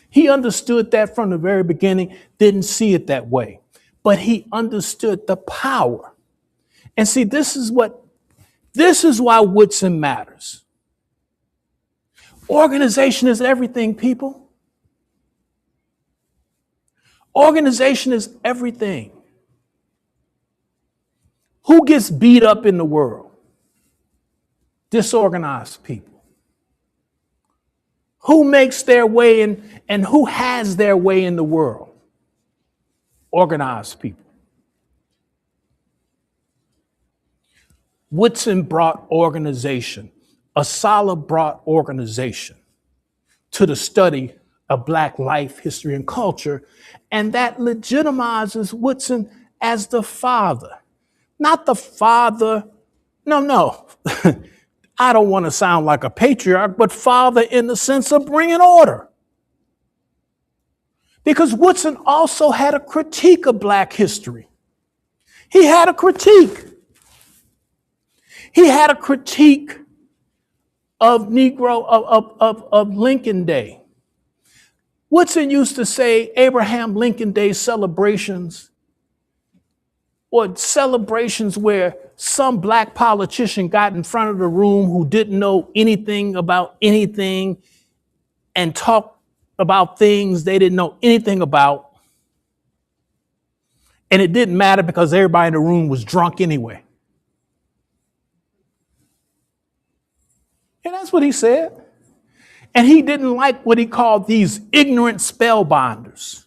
Speaker 4: He understood that from the very beginning, didn't see it that way, but he understood the power. And see, this is why Woodson matters. Organization is everything, people. Organization is everything. Who gets beat up in the world? Disorganized people. Who makes their way in and who has their way in the world? Organized people. Woodson brought organization. Asala brought organization to the study of Black life, history, and culture, and that legitimizes Woodson as the father. Not the father, no. I don't want to sound like a patriarch, but father in the sense of bringing order. Because Woodson also had a critique of Black history. He had a critique. He had a critique of Lincoln Day. Woodson used to say Abraham Lincoln Day celebrations or celebrations where some Black politician got in front of the room who didn't know anything about anything and talked about things they didn't know anything about. And it didn't matter because everybody in the room was drunk anyway. And that's what he said. And he didn't like what he called these ignorant spellbinders.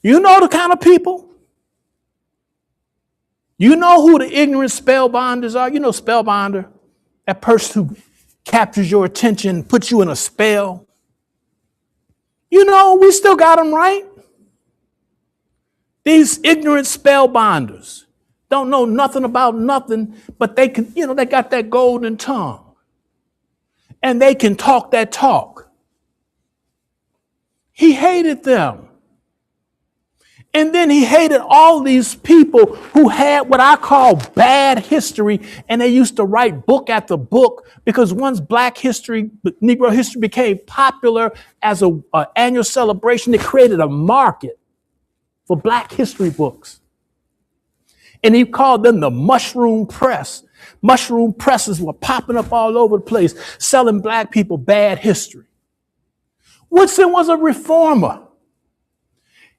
Speaker 4: You know the kind of people? You know who the ignorant spellbinders are? You know spellbinder, that person who captures your attention, puts you in a spell. You know, we still got them, right? These ignorant spellbinders don't know nothing about nothing, but they can, they got that golden tongue. And they can talk that talk. He hated them. And then he hated all these people who had what I call bad history, and they used to write book after book because once Black history, Negro history became popular as an annual celebration, it created a market for Black history books. And he called them the mushroom press. Mushroom presses were popping up all over the place, selling Black people bad history. Woodson was a reformer.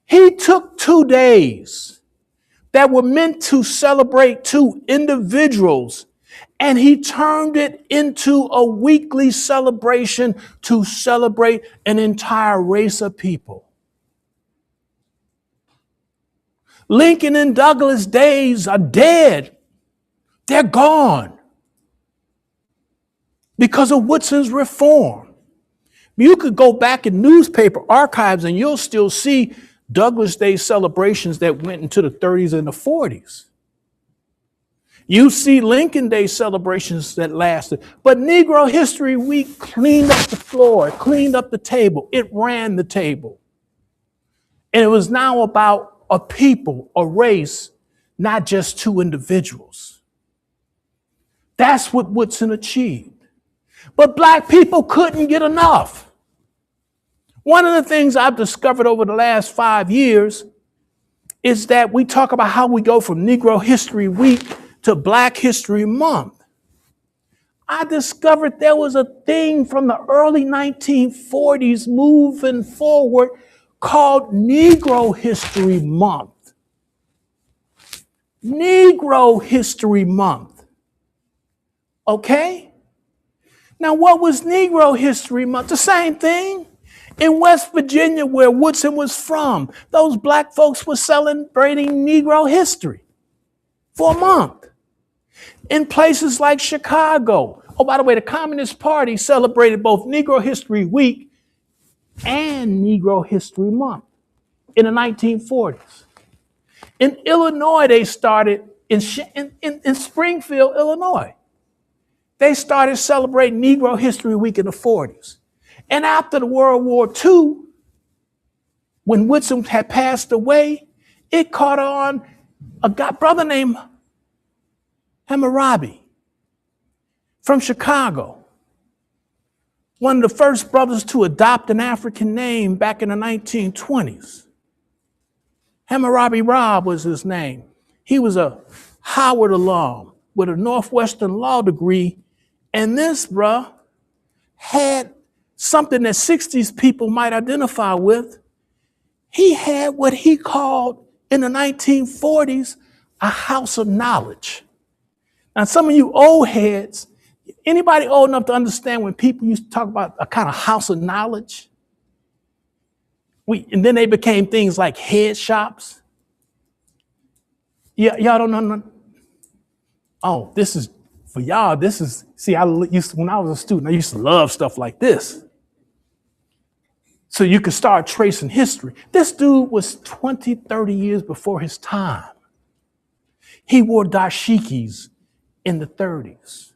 Speaker 4: He took 2 days that were meant to celebrate 2 individuals, and he turned it into a weekly celebration to celebrate an entire race of people. Lincoln and Douglas days are dead. They're gone because of Woodson's reform. You could go back in newspaper archives and you'll still see Douglas Day celebrations that went into the 30s and the 40s. You see Lincoln Day celebrations that lasted, but Negro History Week cleaned up the floor, cleaned up the table. It ran the table. And it was now about a people, a race, not just two individuals. That's what Woodson achieved. But black people couldn't get enough. One of the things I've discovered over the last 5 years is that we talk about how we go from Negro History Week to Black History Month. I discovered there was a thing from the early 1940s moving forward called Negro History Month. Negro History Month. Okay? Now, what was Negro History Month? The same thing. In West Virginia, where Woodson was from, those black folks were celebrating Negro history for a month. In places like Chicago, oh, by the way, the Communist Party celebrated both Negro History Week and Negro History Month in the 1940s. In Illinois, they started, in Springfield, Illinois, they started celebrating Negro History Week in the 40s. And after the World War II, when Woodson had passed away, it caught on a brother named Hammurabi from Chicago, one of the first brothers to adopt an African name back in the 1920s. Hammurabi Robb was his name. He was a Howard alum with a Northwestern law degree, and this bruh had something that 60s people might identify with. He had what he called in the 1940s a house of knowledge. Now, some of you old heads, anybody old enough to understand when people used to talk about a kind of house of knowledge? And then they became things like head shops. Yeah, y'all don't know. Oh, this is for y'all. This is, see, when I was a student, I used to love stuff like this. So you could start tracing history. This dude was 20, 30 years before his time. He wore dashikis in the 30s.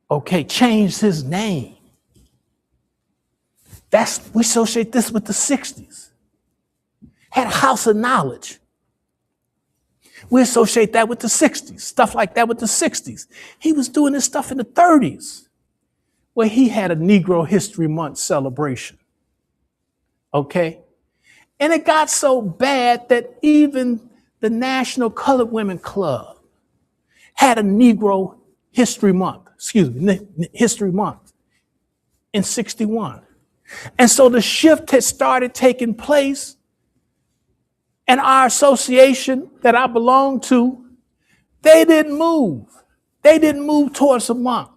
Speaker 4: Okay, changed his name. We associate this with the 60s. Had a house of knowledge. We associate that with the 60s, stuff like that with the 60s. He was doing this stuff in the 30s. Well, he had a Negro History Month celebration, okay? And it got so bad that even the National Colored Women Club had a Negro History Month, History Month in '61. And so the shift had started taking place, and our association that I belonged to, they didn't move. They didn't move towards a month.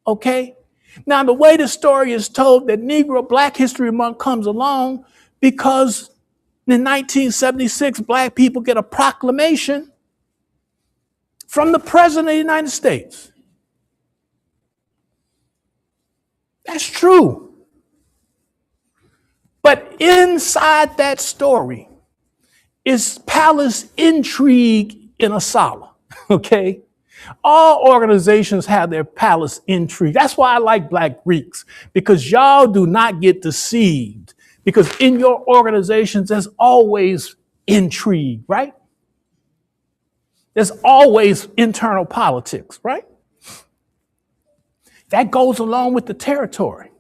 Speaker 4: Okay? Now, the way the story is told that Black History Month comes along because in 1976, black people get a proclamation from the President of the United States. That's true. But inside that story is palace intrigue in a sala, okay? All organizations have their palace intrigue. That's why I like Black Greeks, because y'all do not get deceived. Because in your organizations, there's always intrigue, right? There's always internal politics, right? That goes along with the territory.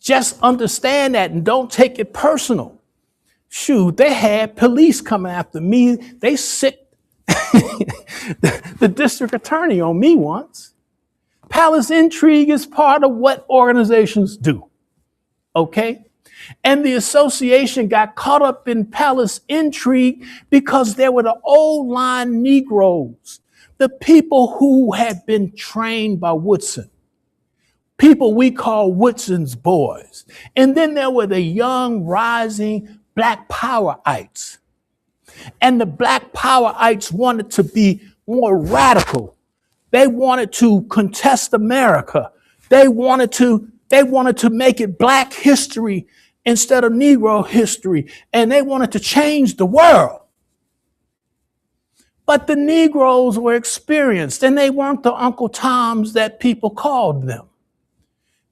Speaker 4: Just understand that and don't take it personal. Shoot, they had police coming after me. They sicked the district attorney on me once. Palace intrigue is part of what organizations do, okay? And the association got caught up in palace intrigue because there were the old line Negroes, the people who had been trained by Woodson, people we call Woodson's boys. And then there were the young, rising Black Powerites. And the Black Powerites wanted to be more radical. They wanted to contest America. They wanted to make it Black history instead of Negro history. And they wanted to change the world. But the Negroes were experienced, and they weren't the Uncle Toms that people called them.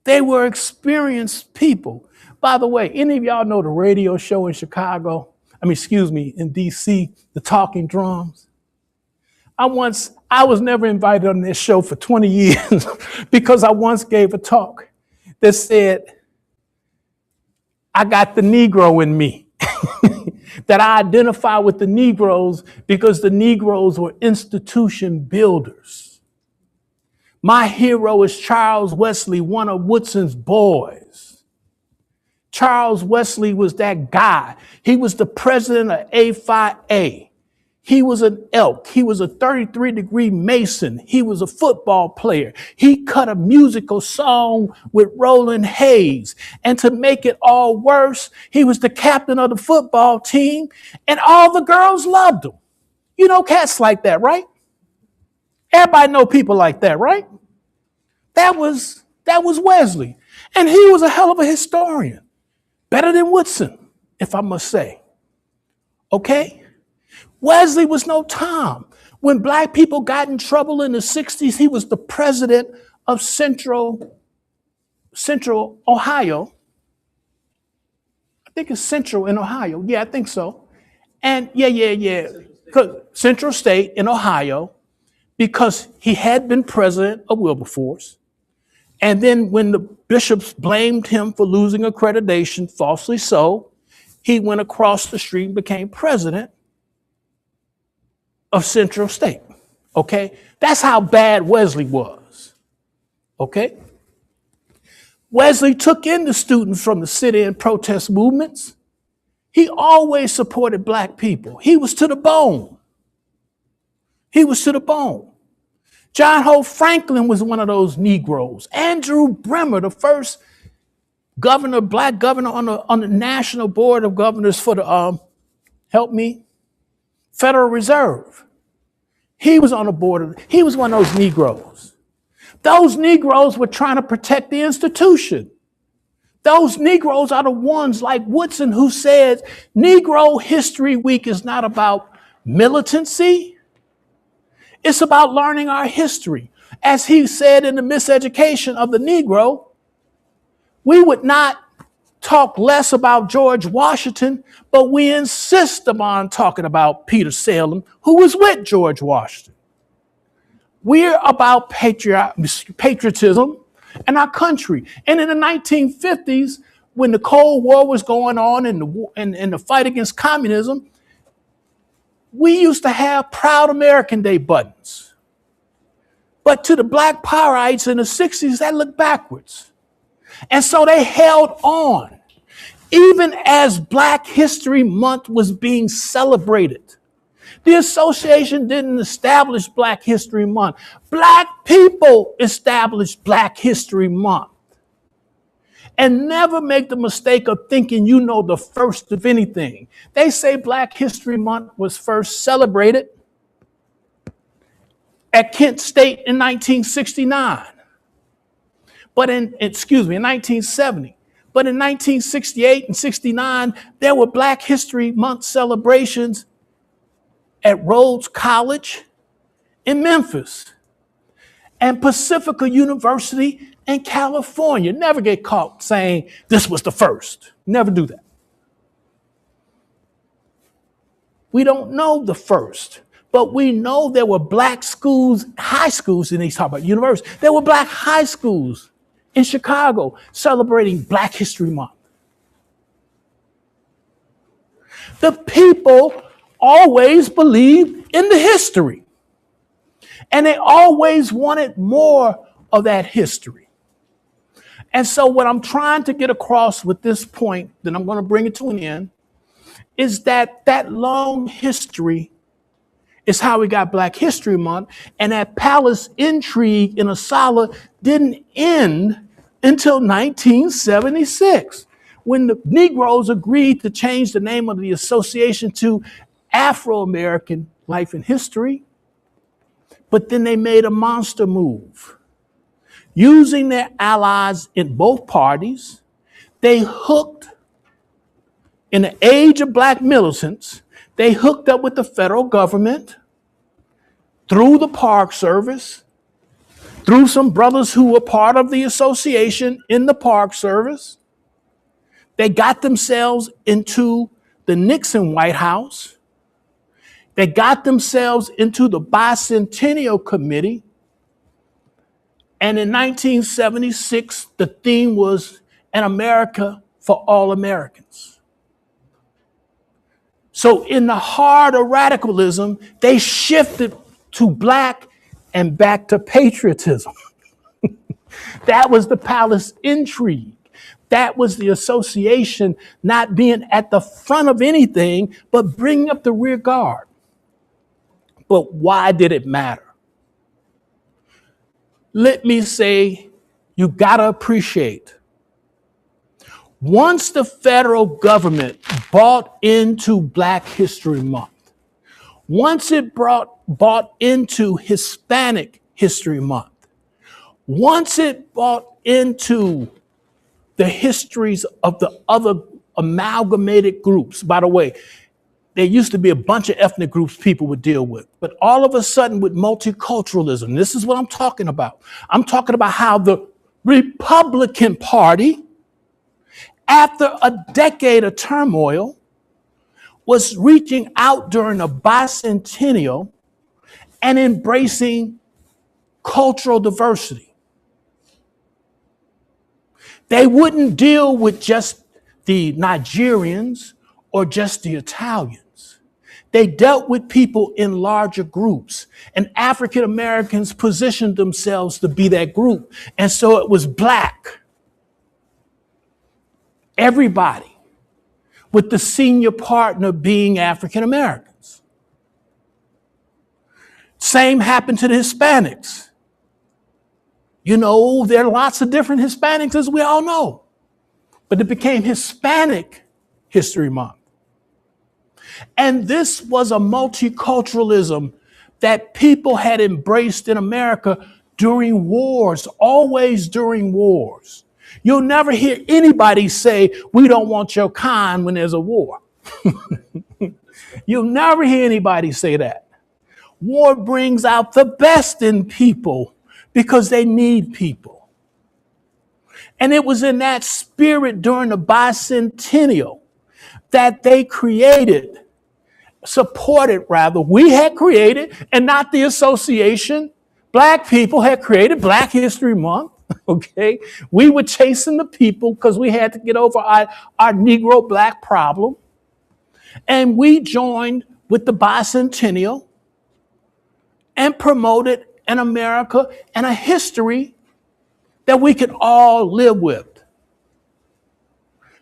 Speaker 4: They were experienced people. By the way, any of y'all know the radio show in Chicago? In DC, the Talking Drums? I was never invited on this show for 20 years because I once gave a talk that said, I got the Negro in me. That I identify with the Negroes because the Negroes were institution builders. My hero is Charles Wesley, one of Woodson's boys. Charles Wesley was that guy. He was the president of A Phi A. He was an elk. He was a 33-degree Mason. He was a football player. He cut a musical song with Roland Hayes. And to make it all worse, he was the captain of the football team, and all the girls loved him. You know cats like that, right? Everybody know people like that, right? That was Wesley. And he was a hell of a historian. Better than Woodson, if I must say. Okay? Wesley was no Tom. When black people got in trouble in the 60s, he was the president of Central Ohio. I think it's Central in Ohio. Yeah, I think so. And yeah. Central State in Ohio, because he had been president of Wilberforce. And then when the bishops blamed him for losing accreditation, falsely so, he went across the street and became president of Central State, okay? That's how bad Wesley was, okay? Wesley took in the students from the sit-in protest movements. He always supported black people. He was to the bone. He was to the bone. John Hope Franklin was one of those Negroes. Andrew Bremer, the first governor, black governor on the National Board of Governors for the, Federal Reserve. He was on the board. He was one of those Negroes. Those Negroes were trying to protect the institution. Those Negroes are the ones like Woodson who said Negro History Week is not about militancy. It's about learning our history. As he said in The Miseducation of the Negro, we would not talk less about George Washington, but we insist upon talking about Peter Salem, who was with George Washington. We're about patriotism and our country. And in the 1950s, when the Cold War was going on and the fight against communism, we used to have Proud American Day buttons. But to the black powerites in the 60s, that looked backwards. And so they held on, even as Black History Month was being celebrated. The association didn't establish Black History Month. Black people established Black History Month. And never make the mistake of thinking you know the first of anything. They say Black History Month was first celebrated at Kent State in 1969. in 1970. But in 1968 and 69, there were Black History Month celebrations at Rhodes College in Memphis and Pacifica University in California. Never get caught saying this was the first. Never do that. We don't know the first, but we know there were black schools, high schools, and he's talking about universities. There were black high schools in Chicago celebrating Black History Month. The people always believed in the history, and they always wanted more of that history. And so what I'm trying to get across with this point, then I'm going to bring it to an end, is that that long history is how we got Black History Month, and that palace intrigue in Asala didn't end until 1976, when the Negroes agreed to change the name of the association to Afro-American Life and History, but then they made a monster move. Using their allies in both parties, they hooked, in the age of black militants, they hooked up with the federal government through the Park Service, through some brothers who were part of the association in the Park Service. They got themselves into the Nixon White House. They got themselves into the Bicentennial Committee. And in 1976, the theme was An America for All Americans. So in the heart of radicalism, they shifted to black and back to patriotism. That was the palace intrigue. That was the association not being at the front of anything, but bringing up the rear guard. But why did it matter? Let me say, you gotta appreciate, once the federal government bought into Black History Month, once it bought into Hispanic History Month, once it bought into the histories of the other amalgamated groups, by the way, there used to be a bunch of ethnic groups people would deal with, but all of a sudden with multiculturalism, this is what I'm talking about. I'm talking about how the Republican Party, after a decade of turmoil, was reaching out during a bicentennial and embracing cultural diversity. They wouldn't deal with just the Nigerians or just the Italians. They dealt with people in larger groups, and African Americans positioned themselves to be that group. And so it was black, everybody, with the senior partner being African Americans. Same happened to the Hispanics. You know, there are lots of different Hispanics, as we all know, but it became Hispanic History Month. And this was a multiculturalism that people had embraced in America during wars, always during wars. You'll never hear anybody say, we don't want your kind when there's a war. You'll never hear anybody say that. War brings out the best in people because they need people. And it was in that spirit during the bicentennial that they we had created, and not the association. Black people had created Black History Month, okay? We were chasing the people because we had to get over our Negro Black problem. And we joined with the bicentennial and promoted an America and a history that we could all live with.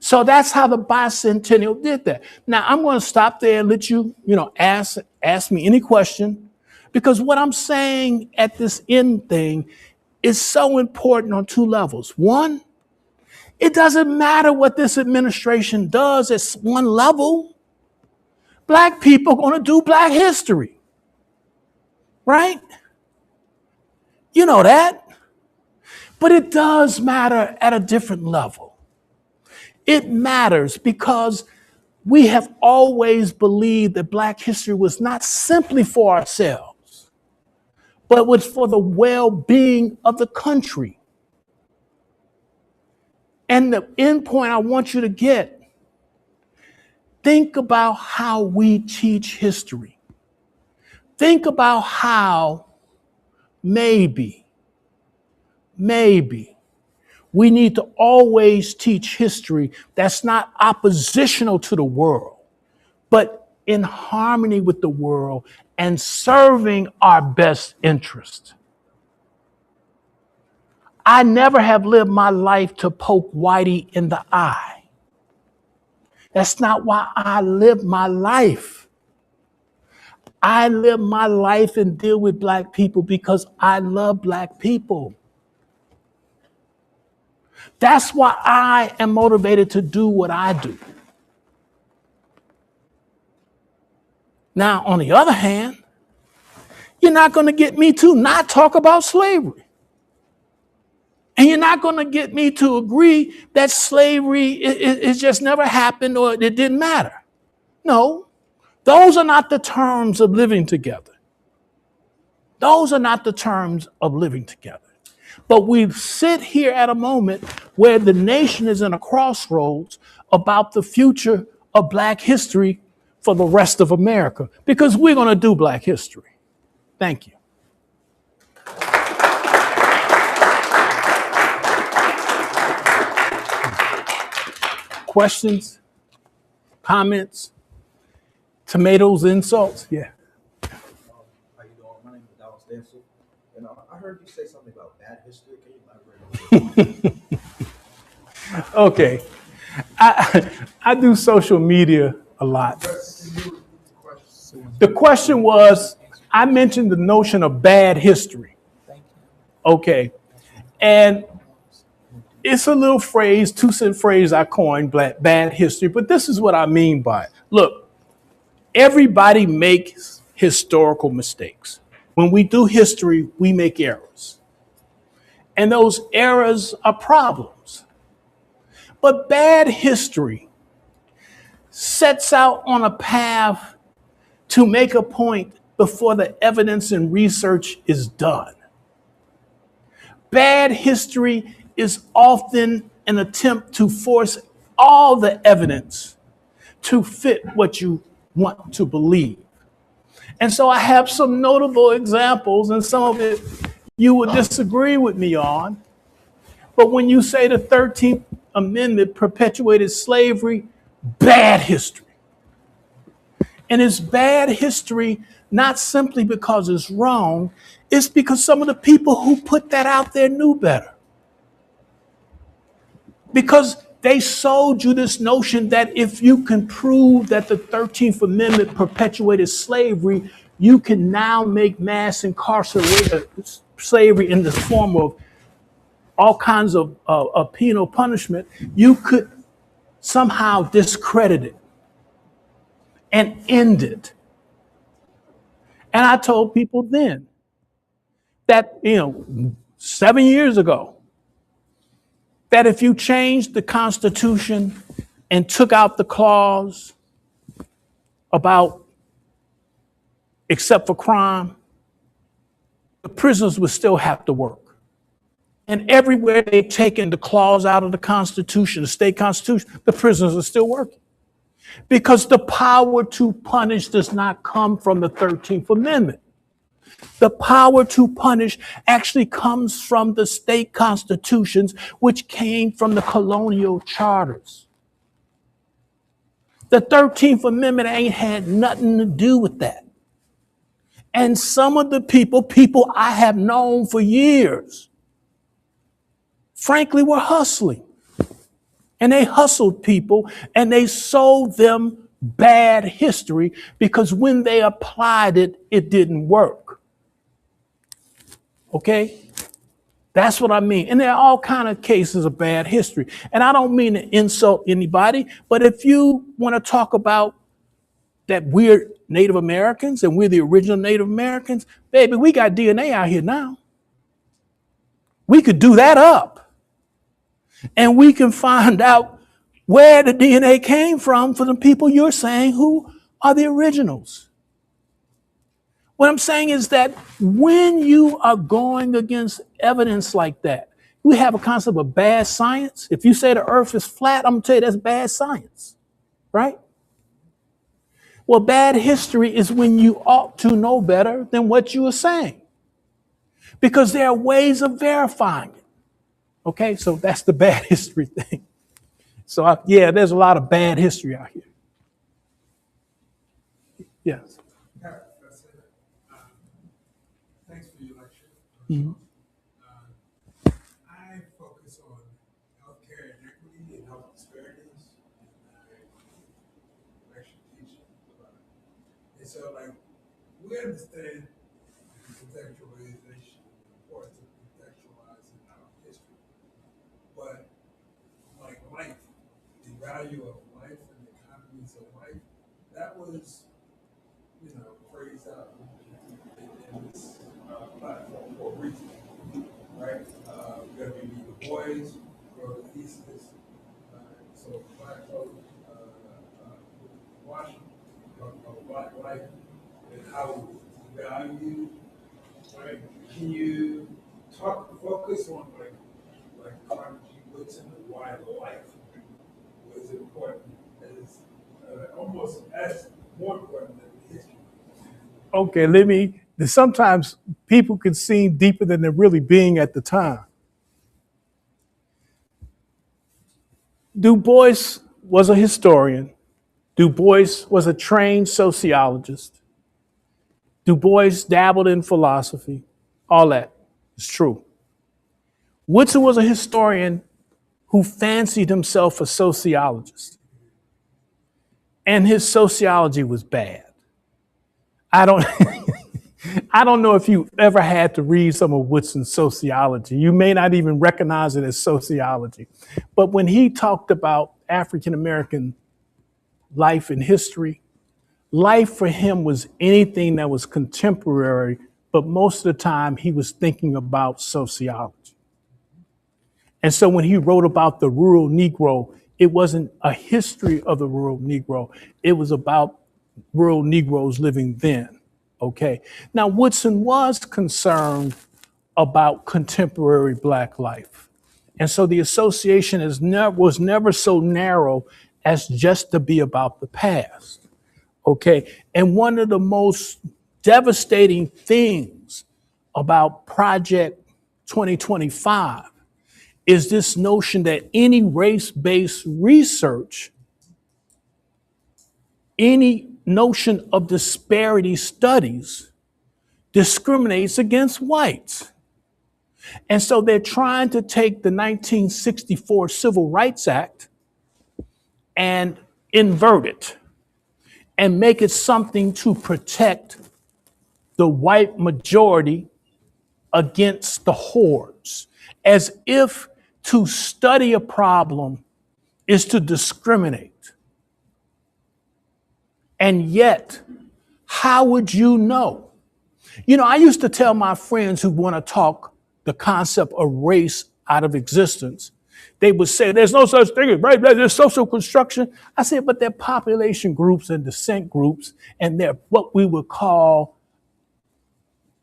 Speaker 4: So that's how the bicentennial did that. Now I'm going to stop there and let you, ask me any question, because what I'm saying at this end thing is so important on two levels. One, it doesn't matter what this administration does at one level. Black people are going to do Black history, right? You know that. But it does matter at a different level. It matters because we have always believed that Black history was not simply for ourselves, but was for the well-being of the country. And the end point I want you to get, think about how we teach history. Think about how maybe we need to always teach history that's not oppositional to the world, but in harmony with the world and serving our best interest. I never have lived my life to poke Whitey in the eye. That's not why I live my life. I live my life and deal with Black people because I love Black people. That's why I am motivated to do what I do. Now, on the other hand, you're not going to get me to not talk about slavery. And you're not going to get me to agree that slavery it just never happened or it didn't matter. No, those are not the terms of living together. Those are not the terms of living together. But we sit here at a moment where the nation is in a crossroads about the future of Black history for the rest of America, because we're going to do Black history. Thank you. Questions? Comments? Tomatoes, insults? Yeah.
Speaker 5: How you doing? My name is Dallas Denzel, and I heard you say something about bad history. Can you elaborate on that?
Speaker 4: Okay. I do social media a lot. The question was, I mentioned the notion of bad history. Okay. And it's a little phrase, 2-cent phrase I coined, bad history, but this is what I mean by it. Look, everybody makes historical mistakes. When we do history, we make errors. And those errors are problems. But bad history sets out on a path to make a point before the evidence and research is done. Bad history is often an attempt to force all the evidence to fit what you want to believe. And so I have some notable examples, and some of it you would disagree with me on. But when you say the 13th Amendment perpetuated slavery, bad history. And it's bad history not simply because it's wrong, it's because some of the people who put that out there knew better. Because they sold you this notion that if you can prove that the 13th Amendment perpetuated slavery, you can now make mass incarceration slavery in the form of all kinds of penal punishment. You could somehow discredit it and end it. And I told people then that, 7 years ago, that if you changed the Constitution and took out the clause about except for crime, the prisoners would still have to work. And everywhere they've taken the clause out of the Constitution, the state Constitution, the prisoners are still working. Because the power to punish does not come from the 13th Amendment. The power to punish actually comes from the state constitutions, which came from the colonial charters. The 13th Amendment ain't had nothing to do with that. And some of the people I have known for years, frankly, were hustling. And they hustled people and they sold them bad history because when they applied it, it didn't work. Okay? That's what I mean. And there are all kinds of cases of bad history. And I don't mean to insult anybody, but if you want to talk about that we're Native Americans and we're the original Native Americans, baby, we got DNA out here now. We could do that up. And we can find out where the DNA came from for the people you're saying who are the originals. What I'm saying is that when you are going against evidence like that, we have a concept of bad science. If you say the earth is flat, I'm going to tell you that's bad science, right? Well, bad history is when you ought to know better than what you are saying, because there are ways of verifying it. Okay, so that's the bad history thing. So there's a lot of bad history out here. Yes.
Speaker 6: Thanks for your lecture.
Speaker 4: Mm-hmm.
Speaker 6: I focus on healthcare inequity and health disparities, and I actually teach about it. And so, we understand contextualization, the importance of contextualizing our history, but life, the value of life and the economies of life, that was, phrased out in this platform for a reason, right? We're going to be the boys, grow the thesis. So Black folk, Washington, of Black life, and how we value Can you focus on like Carter G. Woodson and why life was important as almost as more important than history?
Speaker 4: Okay, sometimes people can seem deeper than they're really being at the time. Du Bois was a historian. Du Bois was a trained sociologist. Du Bois dabbled in philosophy. All that is true. Woodson was a historian who fancied himself a sociologist. And his sociology was bad. I don't I don't know if you ever had to read some of Woodson's sociology. You may not even recognize it as sociology. But when he talked about African American life and history, life for him was anything that was contemporary, but most of the time he was thinking about sociology. And so when he wrote about the rural Negro, it wasn't a history of the rural Negro. It was about rural Negroes living then. Okay. Now, Woodson was concerned about contemporary Black life. And so the association was never so narrow as just to be about the past. Okay. And one of the most devastating things about Project 2025 is this notion that any race-based research, any notion of disparity studies discriminates against whites. And so they're trying to take the 1964 Civil Rights Act and invert it and make it something to protect the white majority against the hordes, as if to study a problem is to discriminate. And yet, how would you know? You know, I used to tell my friends who want to talk the concept of race out of existence, they would say, there's no such thing as race, there's social construction. I said, but they're population groups and descent groups, and they're what we would call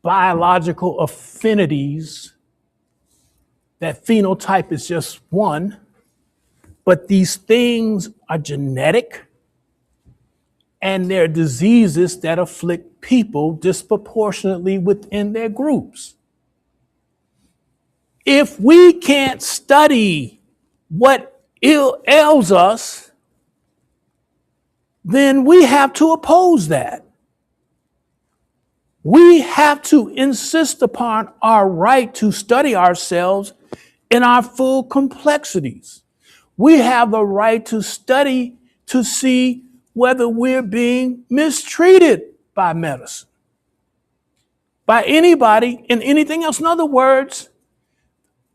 Speaker 4: biological affinities. That phenotype is just one, but these things are genetic, and they're diseases that afflict people disproportionately within their groups. If we can't study what ails us, then we have to oppose that. We have to insist upon our right to study ourselves in our full complexities. We have the right to study to see whether we're being mistreated by medicine, by anybody, and anything else. In other words,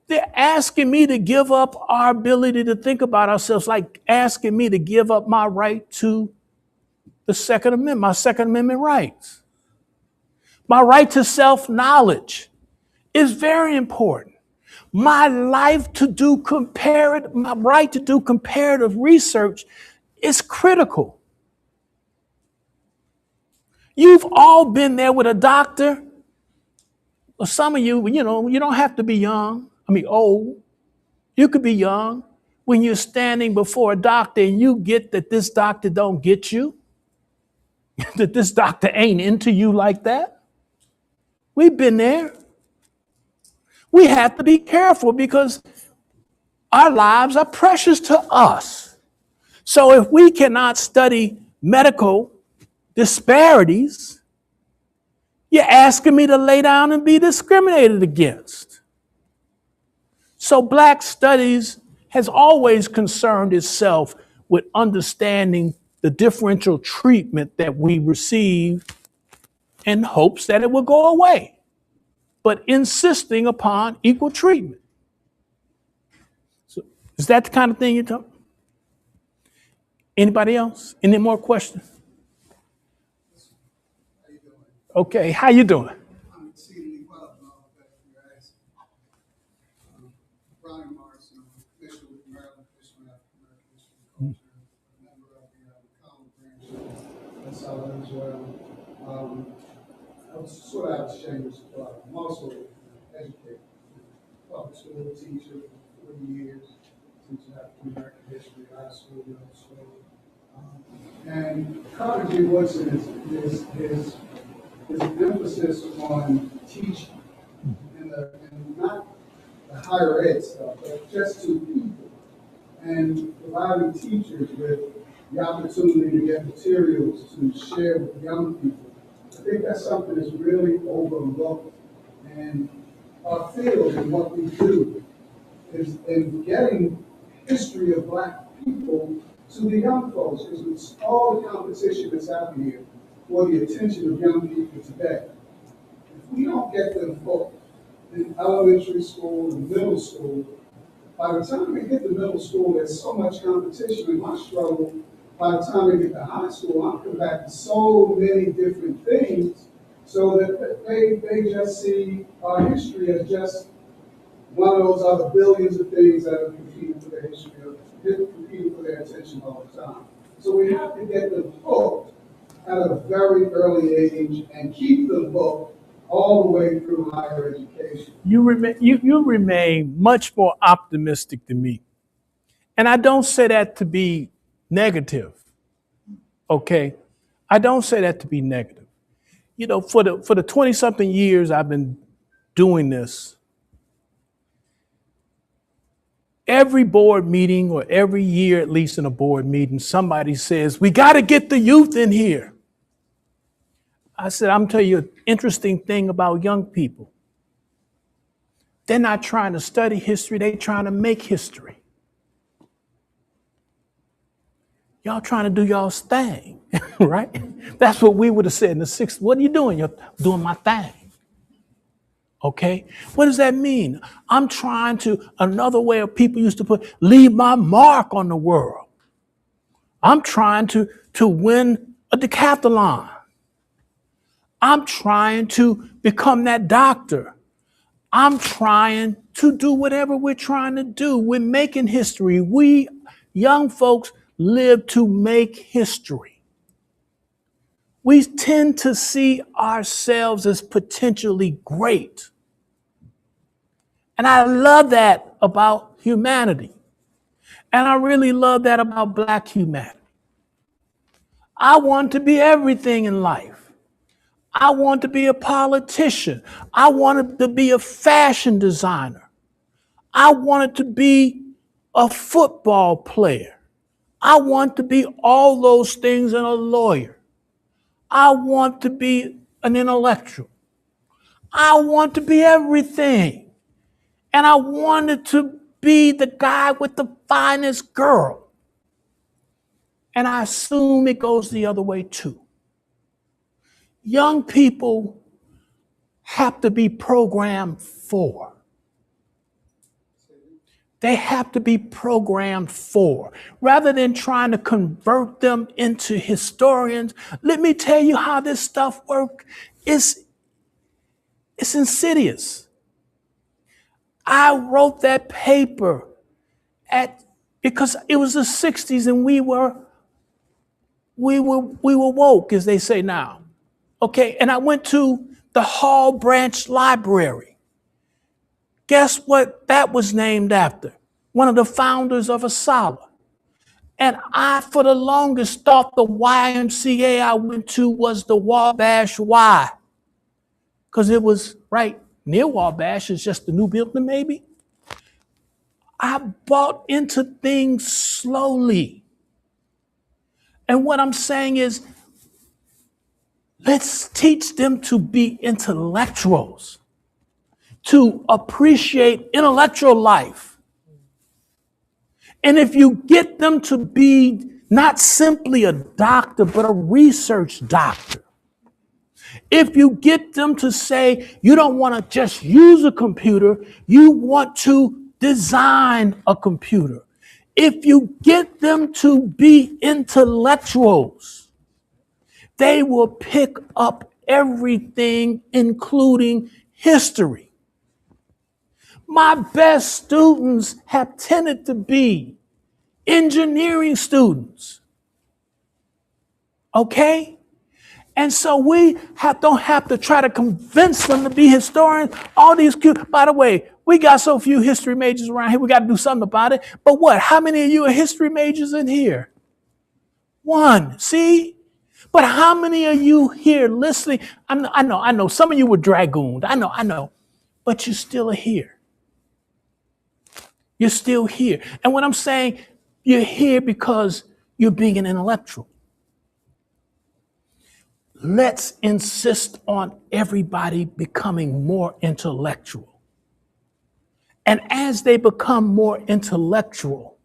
Speaker 4: they're asking me to give up our ability to think about ourselves, like asking me to give up my right to the Second Amendment, my Second Amendment rights. My right to self-knowledge is very important. My right to do comparative research is critical. You've all been there with a doctor. Or some of you, you don't have to be old. You could be young. When you're standing before a doctor and you get that this doctor don't get you, that this doctor ain't into you like that. We've been there. We have to be careful because our lives are precious to us. So if we cannot study medical disparities, you're asking me to lay down and be discriminated against. So Black Studies has always concerned itself with understanding the differential treatment that we receive in hopes that it will go away, but insisting upon equal treatment. So is that the kind of thing you're talking? Anybody else? Any more questions? Okay, how you doing?
Speaker 7: I'm exceedingly well in all that you're asking. Brian Morrison, I'm official with Maryland Christian African American History and Culture, a member of the McConnell branch of SLA as well. I'm sort of out of shameless plug. I'm also an educator, public school teacher for 40 years, teaching African American history, high school, middle school. And Carter G. Woodson is an emphasis on teaching and not the higher ed stuff, but just to people and providing teachers with the opportunity to get materials to share with young people. I think that's something that's really overlooked. And our field and what we do is in getting history of Black people to the young folks, because it's all the competition that's out here for the attention of young people today. If we don't get them hooked in elementary school and middle school, by the time they get to middle school, there's so much competition. And my struggle, by the time they get to high school, I'm coming back to so many different things so that they just see our history as just one of those other billions of things that are competing for their history, competing for their attention all the time. So we have to get them hooked at a very early age and keep them hooked all the way through higher education.
Speaker 4: You remain much more optimistic than me. And I don't say that to be negative. Okay? I don't say that to be negative. You know, for the 20-something years I've been doing this, every board meeting or every year, at least in a board meeting, somebody says, we got to get the youth in here. I said, I'm telling you an interesting thing about young people. They're not trying to study history, they're trying to make history. Y'all trying to do y'all's thing, right? That's what we would have said in the 60s. What are you doing? You're doing my thing. Okay? What does that mean? I'm trying to, another way of people used to put, leave my mark on the world. I'm trying to win a decathlon. I'm trying to become that doctor. I'm trying to do whatever we're trying to do. We're making history. We young folks live to make history. We tend to see ourselves as potentially great. And I love that about humanity. And I really love that about Black humanity. I want to be everything in life. I want to be a politician. I wanted to be a fashion designer. I wanted to be a football player. I want to be all those things and a lawyer. I want to be an intellectual. I want to be everything. And I wanted to be the guy with the finest girl. And I assume it goes the other way too. Young people have to be programmed for. They have to be programmed for. Rather than trying to convert them into historians, let me tell you how this stuff works. It's insidious. I wrote that paper because it was the 60s and we were woke, as they say now. Okay, and I went to the Hall Branch Library. Guess what that was named after? One of the founders of ASALH. And I, for the longest, thought the YMCA I went to was the Wabash Y. Because it was right near Wabash, it's just the new building maybe. I bought into things slowly. And what I'm saying is, let's teach them to be intellectuals, to appreciate intellectual life. And if you get them to be not simply a doctor, but a research doctor, if you get them to say you don't want to just use a computer, you want to design a computer. If you get them to be intellectuals, they will pick up everything, including history. My best students have tended to be engineering students. Okay? And so don't have to try to convince them to be historians. All these cute, by the way, we got so few history majors around here, we got to do something about it. But what? How many of you are history majors in here? One. See? But how many of you here listening? I know. Some of you were dragooned. I know. But you still are here. You're still here. And what I'm saying, you're here because you're being an intellectual. Let's insist on everybody becoming more intellectual. And as they become more intellectual,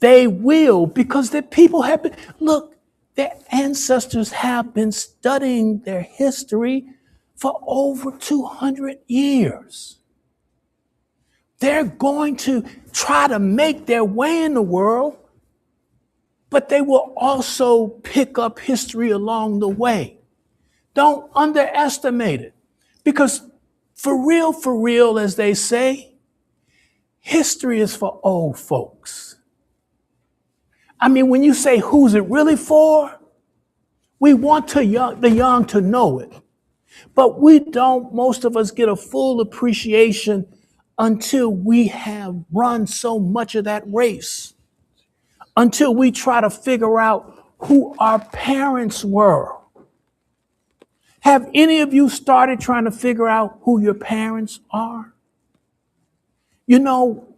Speaker 4: they will, because the people have been, look, their ancestors have been studying their history for over 200 years. They're going to try to make their way in the world, but they will also pick up history along the way. Don't underestimate it. Because for real, as they say, history is for old folks. I mean, when you say who's it really for, we want the young to know it. But most of us get a full appreciation until we have run so much of that race, until we try to figure out who our parents were. Have any of you started trying to figure out who your parents are? You know,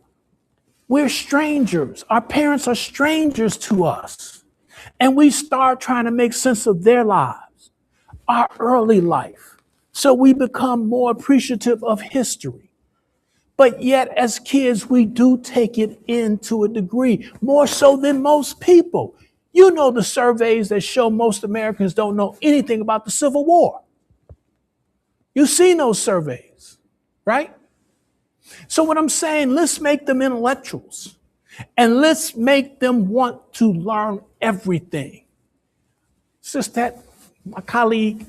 Speaker 4: we're strangers. Our parents are strangers to us. And we start trying to make sense of their lives, our early life. So we become more appreciative of history. But yet, as kids, we do take it in to a degree, more so than most people. You know the surveys that show most Americans don't know anything about the Civil War. You've seen those surveys, right? So what I'm saying, let's make them intellectuals and let's make them want to learn everything. It's just that my colleague.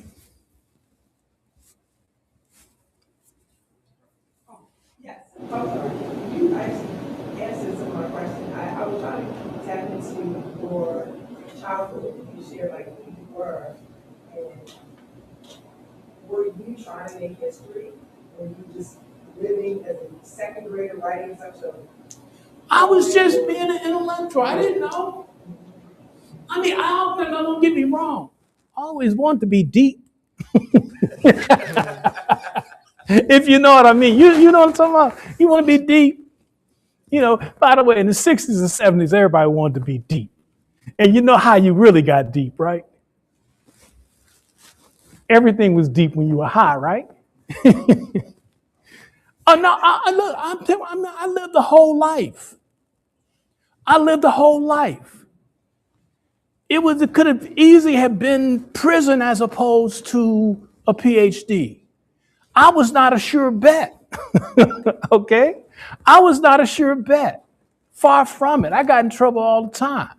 Speaker 8: Yes, I'm sorry. You actually answered some of my questions. I was trying to tap into your childhood. You shared like who you were, and were you trying to make history? Or were you just living as a second grader writing such a...
Speaker 4: I was just being an intellectual. I didn't know. I mean, don't get me wrong. I always wanted to be deep. If you know what I mean. You know what I'm talking about? You want to be deep? You know, by the way, in the 60s and 70s, everybody wanted to be deep. And you know how you really got deep, right? Everything was deep when you were high, right? Oh, no, I lived the whole life. It could have easily have been prison as opposed to a PhD. I was not a sure bet. Okay? I was not a sure bet. Far from it. I got in trouble all the time.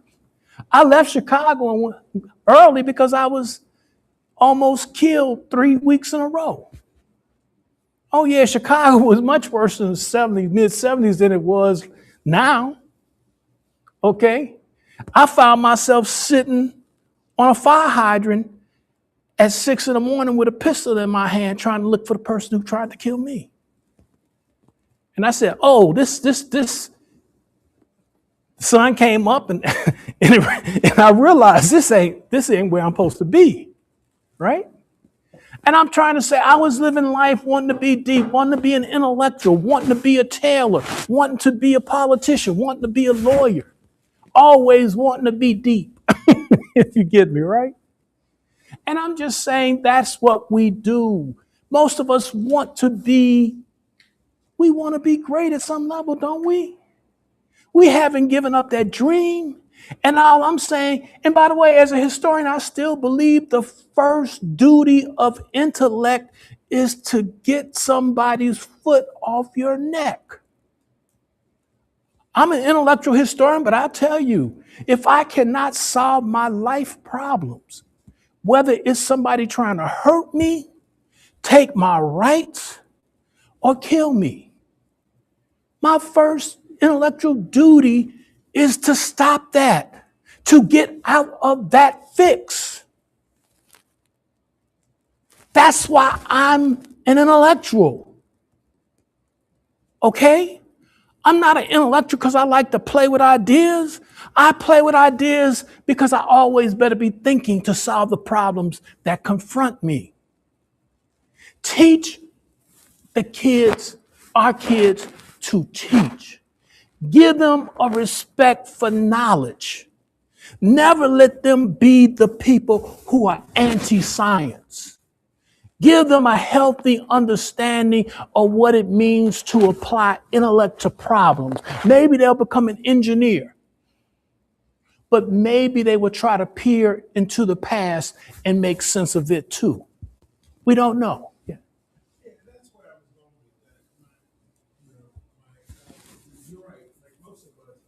Speaker 4: I left Chicago early because I was almost killed 3 weeks in a row. Oh yeah, Chicago was much worse in the 70s, mid-70s than it was now. Okay? I found myself sitting on a fire hydrant at 6 a.m. with a pistol in my hand trying to look for the person who tried to kill me. And I said, oh, this the sun came up and, and I realized this ain't where I'm supposed to be, right? And I'm trying to say I was living life wanting to be deep, wanting to be an intellectual, wanting to be a tailor, wanting to be a politician, wanting to be a lawyer, always wanting to be deep, if you get me, right? And I'm just saying that's what we do. Most of us want to be great at some level, don't we? We haven't given up that dream. And all I'm saying, and by the way, as a historian, I still believe the first duty of intellect is to get somebody's foot off your neck. I'm an intellectual historian, but I'll tell you, if I cannot solve my life problems, whether it's somebody trying to hurt me, take my rights, or kill me, my first intellectual duty is to stop that, to get out of that fix. That's why I'm an intellectual. Okay? I'm not an intellectual because I like to play with ideas. I play with ideas because I always better be thinking to solve the problems that confront me. Teach the kids, our kids, to teach. Give them a respect for knowledge. Never let them be the people who are anti-science. Give them a healthy understanding of what it means to apply intellect to problems. Maybe they'll become an engineer, but maybe they will try to peer into the past and make sense of it too. We don't know. Yeah.
Speaker 6: Yeah, that's where I was going with that. You're right. Like most of us,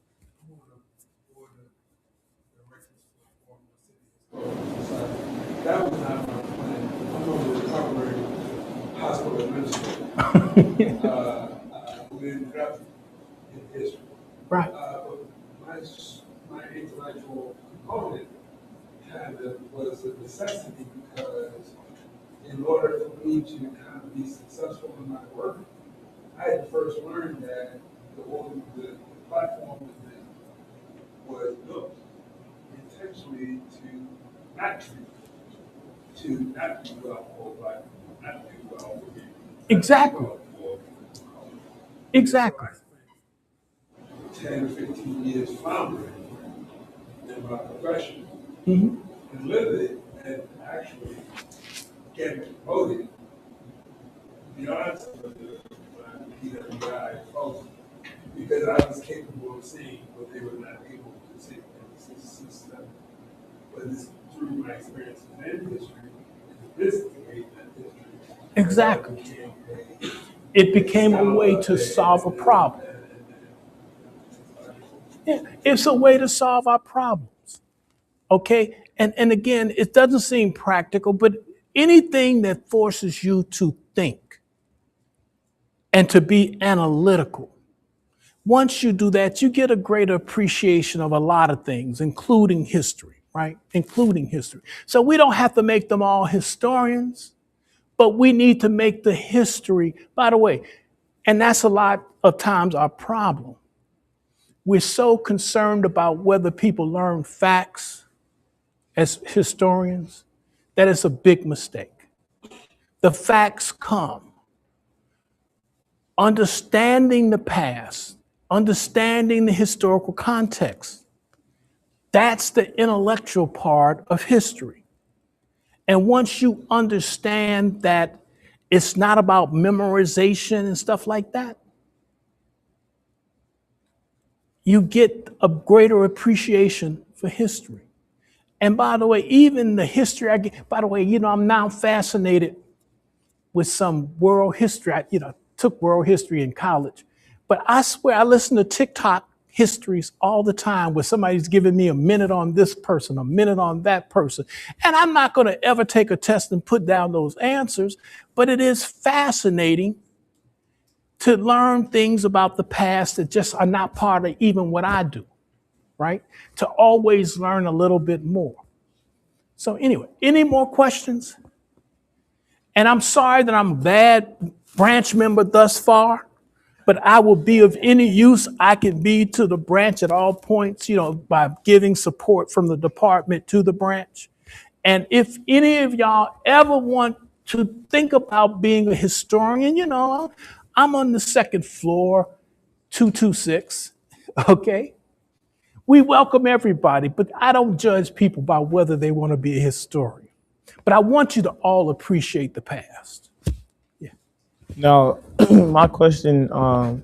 Speaker 6: I'm on the board of directors for Baltimore City. That was not my plan. I'm on the recovering hospital administrator. We're in history.
Speaker 4: Right.
Speaker 6: But my intellectual component kind of was a necessity because in order for me to kind of be successful in my work, I had to first learn that the platform was built intentionally to not do well for black, not do well for people.
Speaker 4: Exactly. Exactly.
Speaker 6: 10 or 15 years floundering in my profession and live it and actually get promoted beyond some of the PWI folks because I was capable of seeing what they were not able to see. But it's through my experiences in history, this is the way that history.
Speaker 4: Exactly. It became a way to solve a problem. Yeah, it's a way to solve our problems. Okay? And again, it doesn't seem practical, but anything that forces you to think and to be analytical, once you do that, you get a greater appreciation of a lot of things, including history, right? Including history. So we don't have to make them all historians, but we need to make the history, by the way, and that's a lot of times our problem. We're so concerned about whether people learn facts as historians that it's a big mistake. The facts come. Understanding the past, understanding the historical context, that's the intellectual part of history. And once you understand that it's not about memorization and stuff like that, you get a greater appreciation for history. And by the way, even the history I get, by the way, I'm now fascinated with some world history. I took world history in college, but I swear I listen to TikTok histories all the time where somebody's giving me a minute on this person, a minute on that person. And I'm not going to ever take a test and put down those answers, but it is fascinating to learn things about the past that just are not part of even what I do, right? To always learn a little bit more. So anyway, any more questions? And I'm sorry that I'm a bad branch member thus far, but I will be of any use I can be to the branch at all points, by giving support from the department to the branch. And if any of y'all ever want to think about being a historian, I'm on the second floor, 226, okay? We welcome everybody, but I don't judge people by whether they want to be a historian. But I want you to all appreciate the past. Yeah.
Speaker 2: Now, my question, I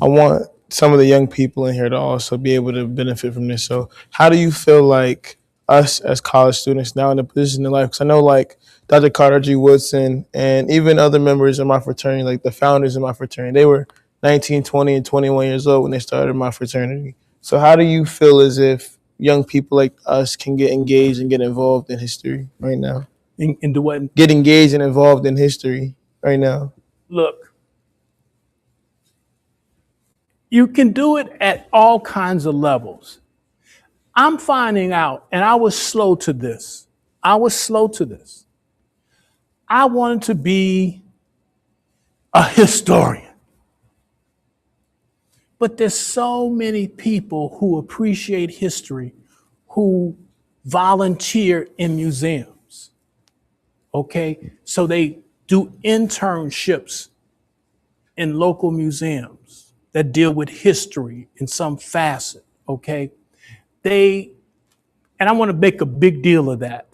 Speaker 2: want some of the young people in here to also be able to benefit from this. So how do you feel like us as college students now in a position in life? Because I know like Dr. Carter G. Woodson and even other members of my fraternity, like the founders of my fraternity, they were 19, 20, and 21 years old when they started my fraternity. So how do you feel as if young people like us can get engaged and get involved in history right now?
Speaker 4: And do what?
Speaker 2: Get engaged and involved in history right now.
Speaker 4: Look, you can do it at all kinds of levels. I'm finding out, and I was slow to this. I wanted to be a historian. But there's so many people who appreciate history who volunteer in museums. Okay? So they do internships in local museums that deal with history in some facet. Okay? And I want to make a big deal of that.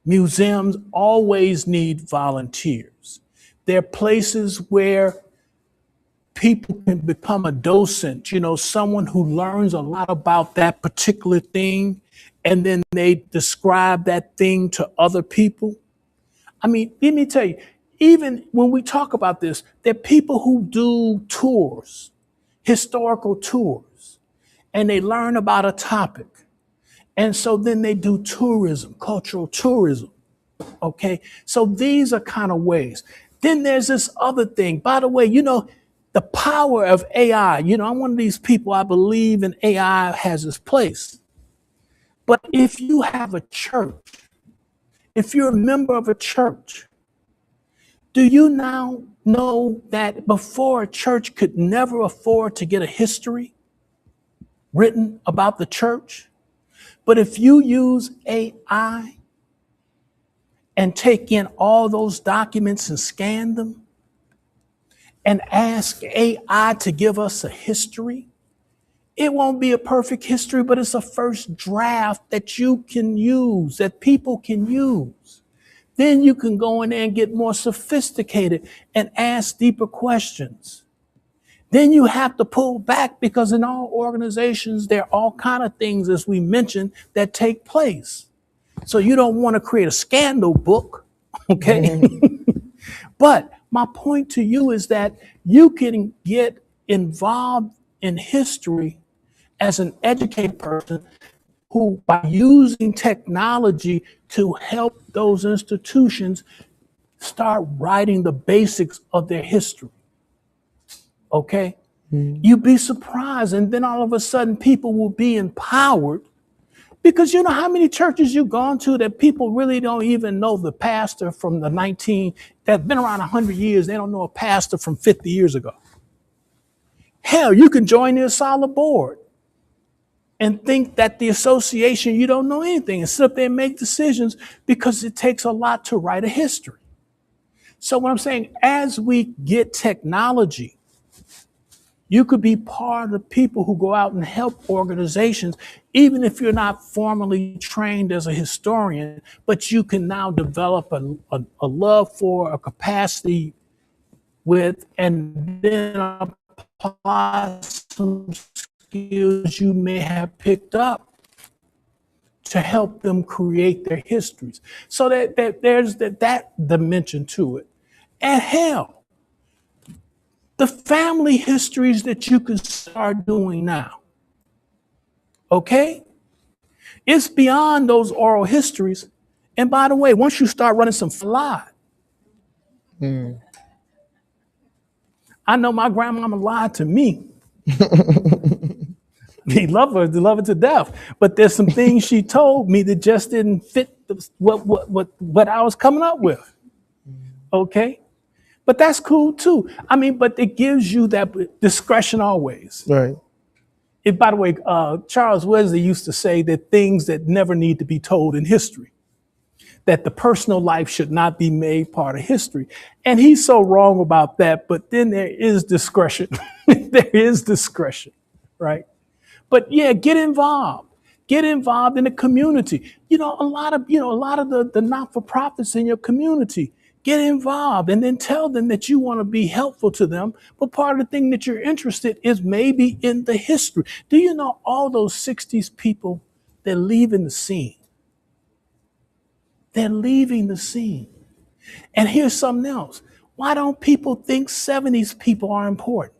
Speaker 4: Museums always need volunteers. They're places where people can become a docent, someone who learns a lot about that particular thing, and then they describe that thing to other people. I mean, let me tell you, even when we talk about this, there are people who do tours, historical tours, and they learn about a topic. And so then they do tourism, cultural tourism. Okay. So these are kind of ways. Then there's this other thing. By the way, the power of AI. I'm one of these people, I believe in AI has its place. But if you have a church, if you're a member of a church, do you now know that before a church could never afford to get a history written about the church? But if you use AI and take in all those documents and scan them and ask AI to give us a history, it won't be a perfect history, but it's a first draft that you can use, that people can use. Then you can go in there and get more sophisticated and ask deeper questions. Then you have to pull back because in all organizations, there are all kind of things, as we mentioned, that take place. So you don't want to create a scandal book, okay? But my point to you is that you can get involved in history as an educated person who, by using technology to help those institutions start writing the basics of their history. Okay? You'd be surprised. And then all of a sudden, people will be empowered because you know how many churches you've gone to that people really don't even know the pastor from that's been around 100 years. They don't know a pastor from 50 years ago. Hell, you can join the Asala board and think that the association, you don't know anything and sit up there and make decisions because it takes a lot to write a history. So what I'm saying, as we get technology, you could be part of the people who go out and help organizations, even if you're not formally trained as a historian, but you can now develop a love for, a capacity with, and then apply some skills you may have picked up to help them create their histories. So that there's that dimension to it. And hell, the family histories that you can start doing now. Okay? It's beyond those oral histories. And by the way, once you start running some fly, I know my grandmama lied to me. They love her to death. But there's some things she told me that just didn't fit what I was coming up with. Okay? But that's cool too. I mean, but it gives you that discretion always.
Speaker 2: Right.
Speaker 4: By the way, Charles Wesley used to say that things that never need to be told in history, that the personal life should not be made part of history. And he's so wrong about that, but then there is discretion. There is discretion, right? But yeah, get involved. Get involved in the community. A lot of the not-for-profits in your community, get involved and then tell them that you want to be helpful to them. But part of the thing that you're interested is maybe in the history. Do you know all those 60s people, they're leaving the scene? They're leaving the scene. And here's something else. Why don't people think 70s people are important?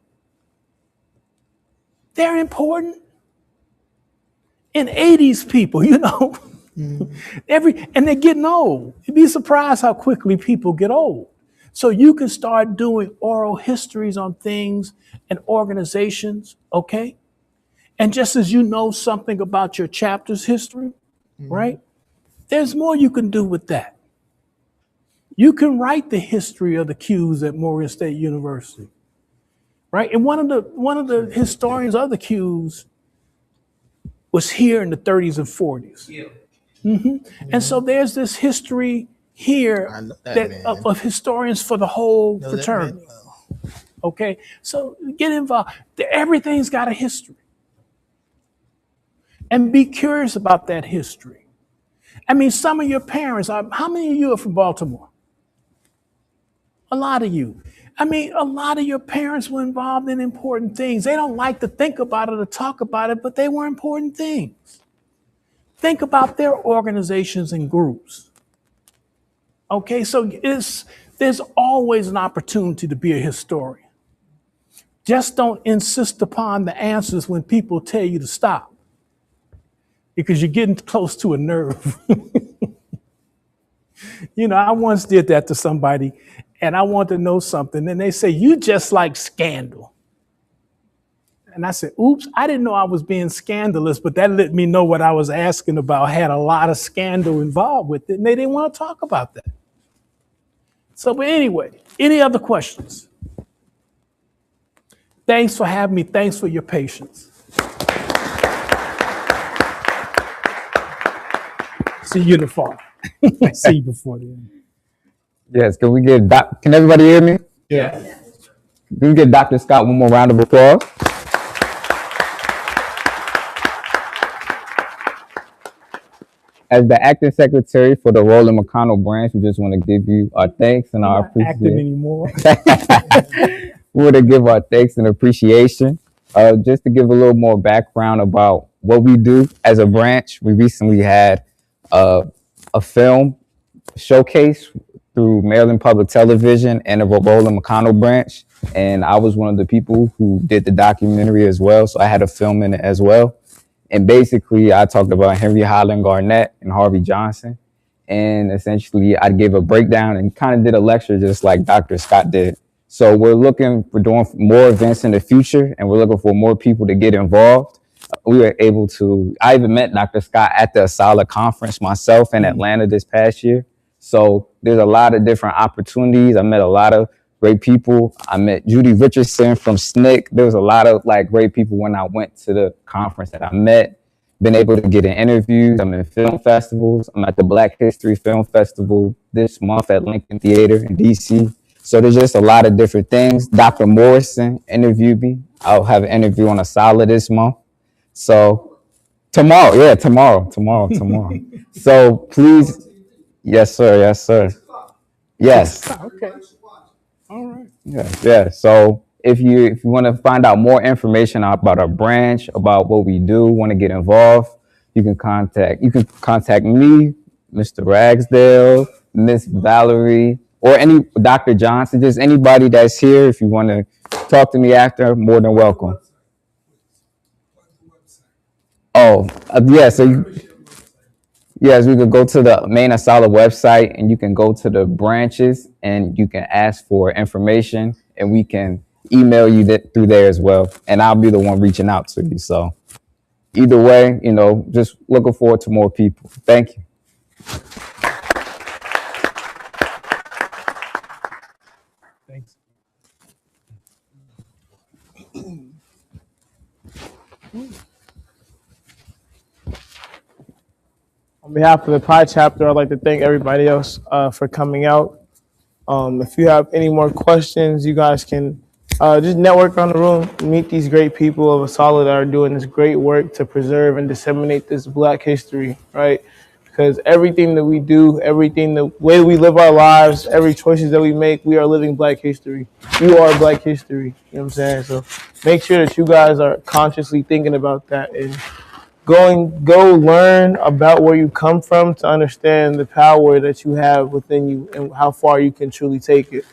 Speaker 4: They're important. And 80s people, and they're getting old. You'd be surprised how quickly people get old. So you can start doing oral histories on things and organizations, okay? And just as you know something about your chapter's history, right? There's more you can do with that. You can write the history of the Qs at Morgan State University, right? And one of the historians of the Qs was here in the 30s and 40s. And so there's this history here of historians for the whole fraternity. Okay, so get involved. Everything's got a history. And be curious about that history. I mean, some of your parents, how many of you are from Baltimore? A lot of you. I mean, a lot of your parents were involved in important things. They don't like to think about it or talk about it, but they were important things. Think about their organizations and groups. Okay, so there's always an opportunity to be a historian. Just don't insist upon the answers when people tell you to stop, because you're getting close to a nerve. You know, I once did that to somebody, and I wanted to know something, and they say, "You just like scandal." And I said, oops, I didn't know I was being scandalous, but that let me know what I was asking about had a lot of scandal involved with it, and they didn't want to talk about that. So, but anyway, any other questions? Thanks for having me. Thanks for your patience. See you in the fall. See you before the end.
Speaker 9: Yes, can we get can everybody hear me?
Speaker 4: Yeah.
Speaker 9: Can we get Dr. Scott one more round of applause? As the acting secretary for the Roland McConnell branch, we just want to give you our thanks and our
Speaker 4: I'm not acting anymore.
Speaker 9: We want to give our thanks and appreciation. Just to give a little more background about what we do as a branch, we recently had a film showcase through Maryland Public Television and the Roland McConnell branch. And I was one of the people who did the documentary as well. So I had a film in it as well. And basically I talked about Henry Highland Garnett and Harvey Johnson. And essentially I gave a breakdown and kind of did a lecture just like Dr. Scott did. So we're looking for doing more events in the future, and we're looking for more people to get involved. We were able to, I even met Dr. Scott at the ASALH conference myself in Atlanta this past year. So there's a lot of different opportunities. I met a lot of great people. I met Judy Richardson from SNCC. There was a lot of great people when I went to the conference that I met. Been able to get in interviews. I'm in film festivals. I'm at the Black History Film Festival this month at Lincoln Theater in DC. So there's just a lot of different things. Dr. Morrison interviewed me. I'll have an interview on ASALH this month. So tomorrow. So please, yes, sir. Yes.
Speaker 4: Okay. All right.
Speaker 9: Yeah. So if you want to find out more information about our branch, about what we do, want to get involved, you can contact me, Mr. Ragsdale, Miss Valerie, or any Dr. Johnson, just anybody that's here. If you want to talk to me after, more than welcome. Oh, yeah. So yes, we could go to the main ASALH website, and you can go to the branches, and you can ask for information, and we can email you through there as well. And I'll be the one reaching out to you. So either way, just looking forward to more people. Thank you.
Speaker 4: Thanks.
Speaker 2: On behalf of the Pi chapter, I'd like to thank everybody else for coming out. If you have any more questions, you guys can just network around the room, meet these great people of ASALH that are doing this great work to preserve and disseminate this Black history, right? Because everything that we do, the way we live our lives, every choices that we make, we are living Black history. You are Black history, you know what I'm saying? So make sure that you guys are consciously thinking about that and go learn about where you come from to understand the power that you have within you and how far you can truly take it.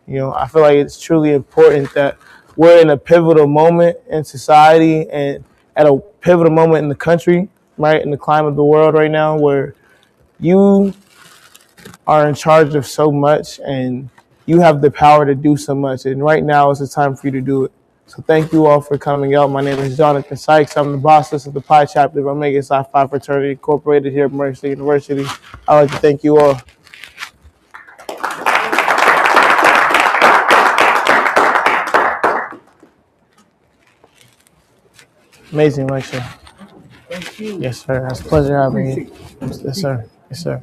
Speaker 2: I feel like it's truly important that we're in a pivotal moment in society and at a pivotal moment in the country, right, in the climate of the world right now, where you are in charge of so much and you have the power to do so much. And right now is the time for you to do it. So thank you all for coming out. My name is Jonathan Sykes. I'm the boss of the Pi chapter of Omega Psi Phi Fraternity Incorporated here at Morgan State University. I'd like to thank you all. Amazing lecture.
Speaker 6: Thank you.
Speaker 2: Yes, sir. It's a pleasure having you. Yes, sir. Yes, sir.